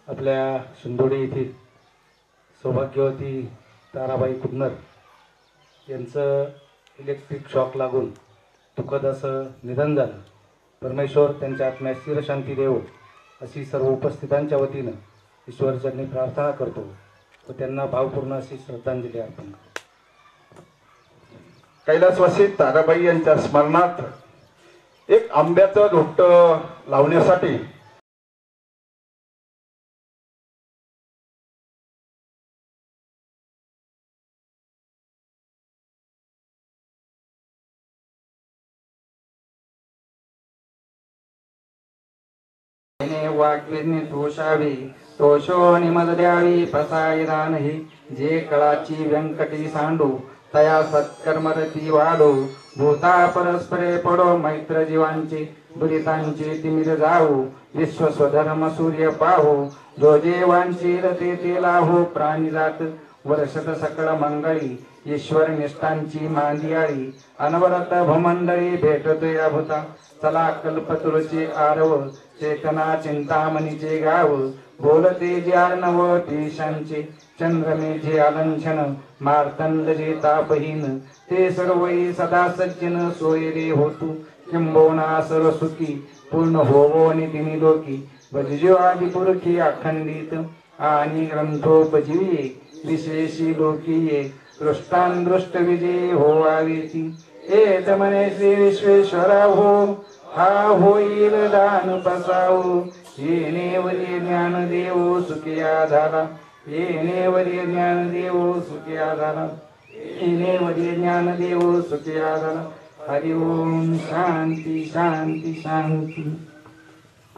आपल्या शिंदोडी येथील सौभाग्यवती ताराबाई कुदनर यांचं इलेक्ट्रिक शॉक लागून दुःखद असं निधन झालं। परमेश्वर त्यांच्या आत्म्यास चिरशांती देवो अशी सर्व उपस्थितांच्या वतीनं ईश्वरचरणी प्रार्थना करतो व त्यांना भावपूर्ण अशी श्रद्धांजली अर्पण करतो। कैलासवासी ताराबाई यांच्या स्मरणार्थ एक आंब्याचं रोपटं लावण्यासाठी वाग्विज्ञ तोषावी तोषो निमद द्यावी प्रसायदान ही जे कळाची व्यंकटी सांडू तया सत्कर्मरती वाढो भूता परस्परे पडो मैत्र जीवांचे दुरितांचे तिमिर जाऊ विश्व स्वधर्म सूर्य पाहो जो जेवांचे ते लाहो प्राणी जात वर्षत सकळ मंगळी ईश्वर निष्ठांची मांदियाळी अनवरत भमंडळी भेटतो या भूता चला कल्पतरुचे आरव चेतना चिंतामणीचे गाव बोलते जे अर्णव देशांचे चंद्रमे जे आलंछन मार्तंड जे तापहीन ते सर्वई सदा सज्जन सोयरे होतु किंबोना सर्व सुखी पूर्ण होवो नितिनी लोकी भजो आदि पुरखी अखंडित आणि ग्रंथोपजीवी विशेषी लोकीये दृष्टांदृष्ट विजय होवावेती एत मने श्री विश्वेश्वरा हो हा होईल दान पसाऊ येणेवरी ज्ञान देव सुखिया झाला येणेवरी ज्ञान देव सुखिया झाला येणेवरी ज्ञान देव सुखिया झाला हरि ओम शांती शांती शांती।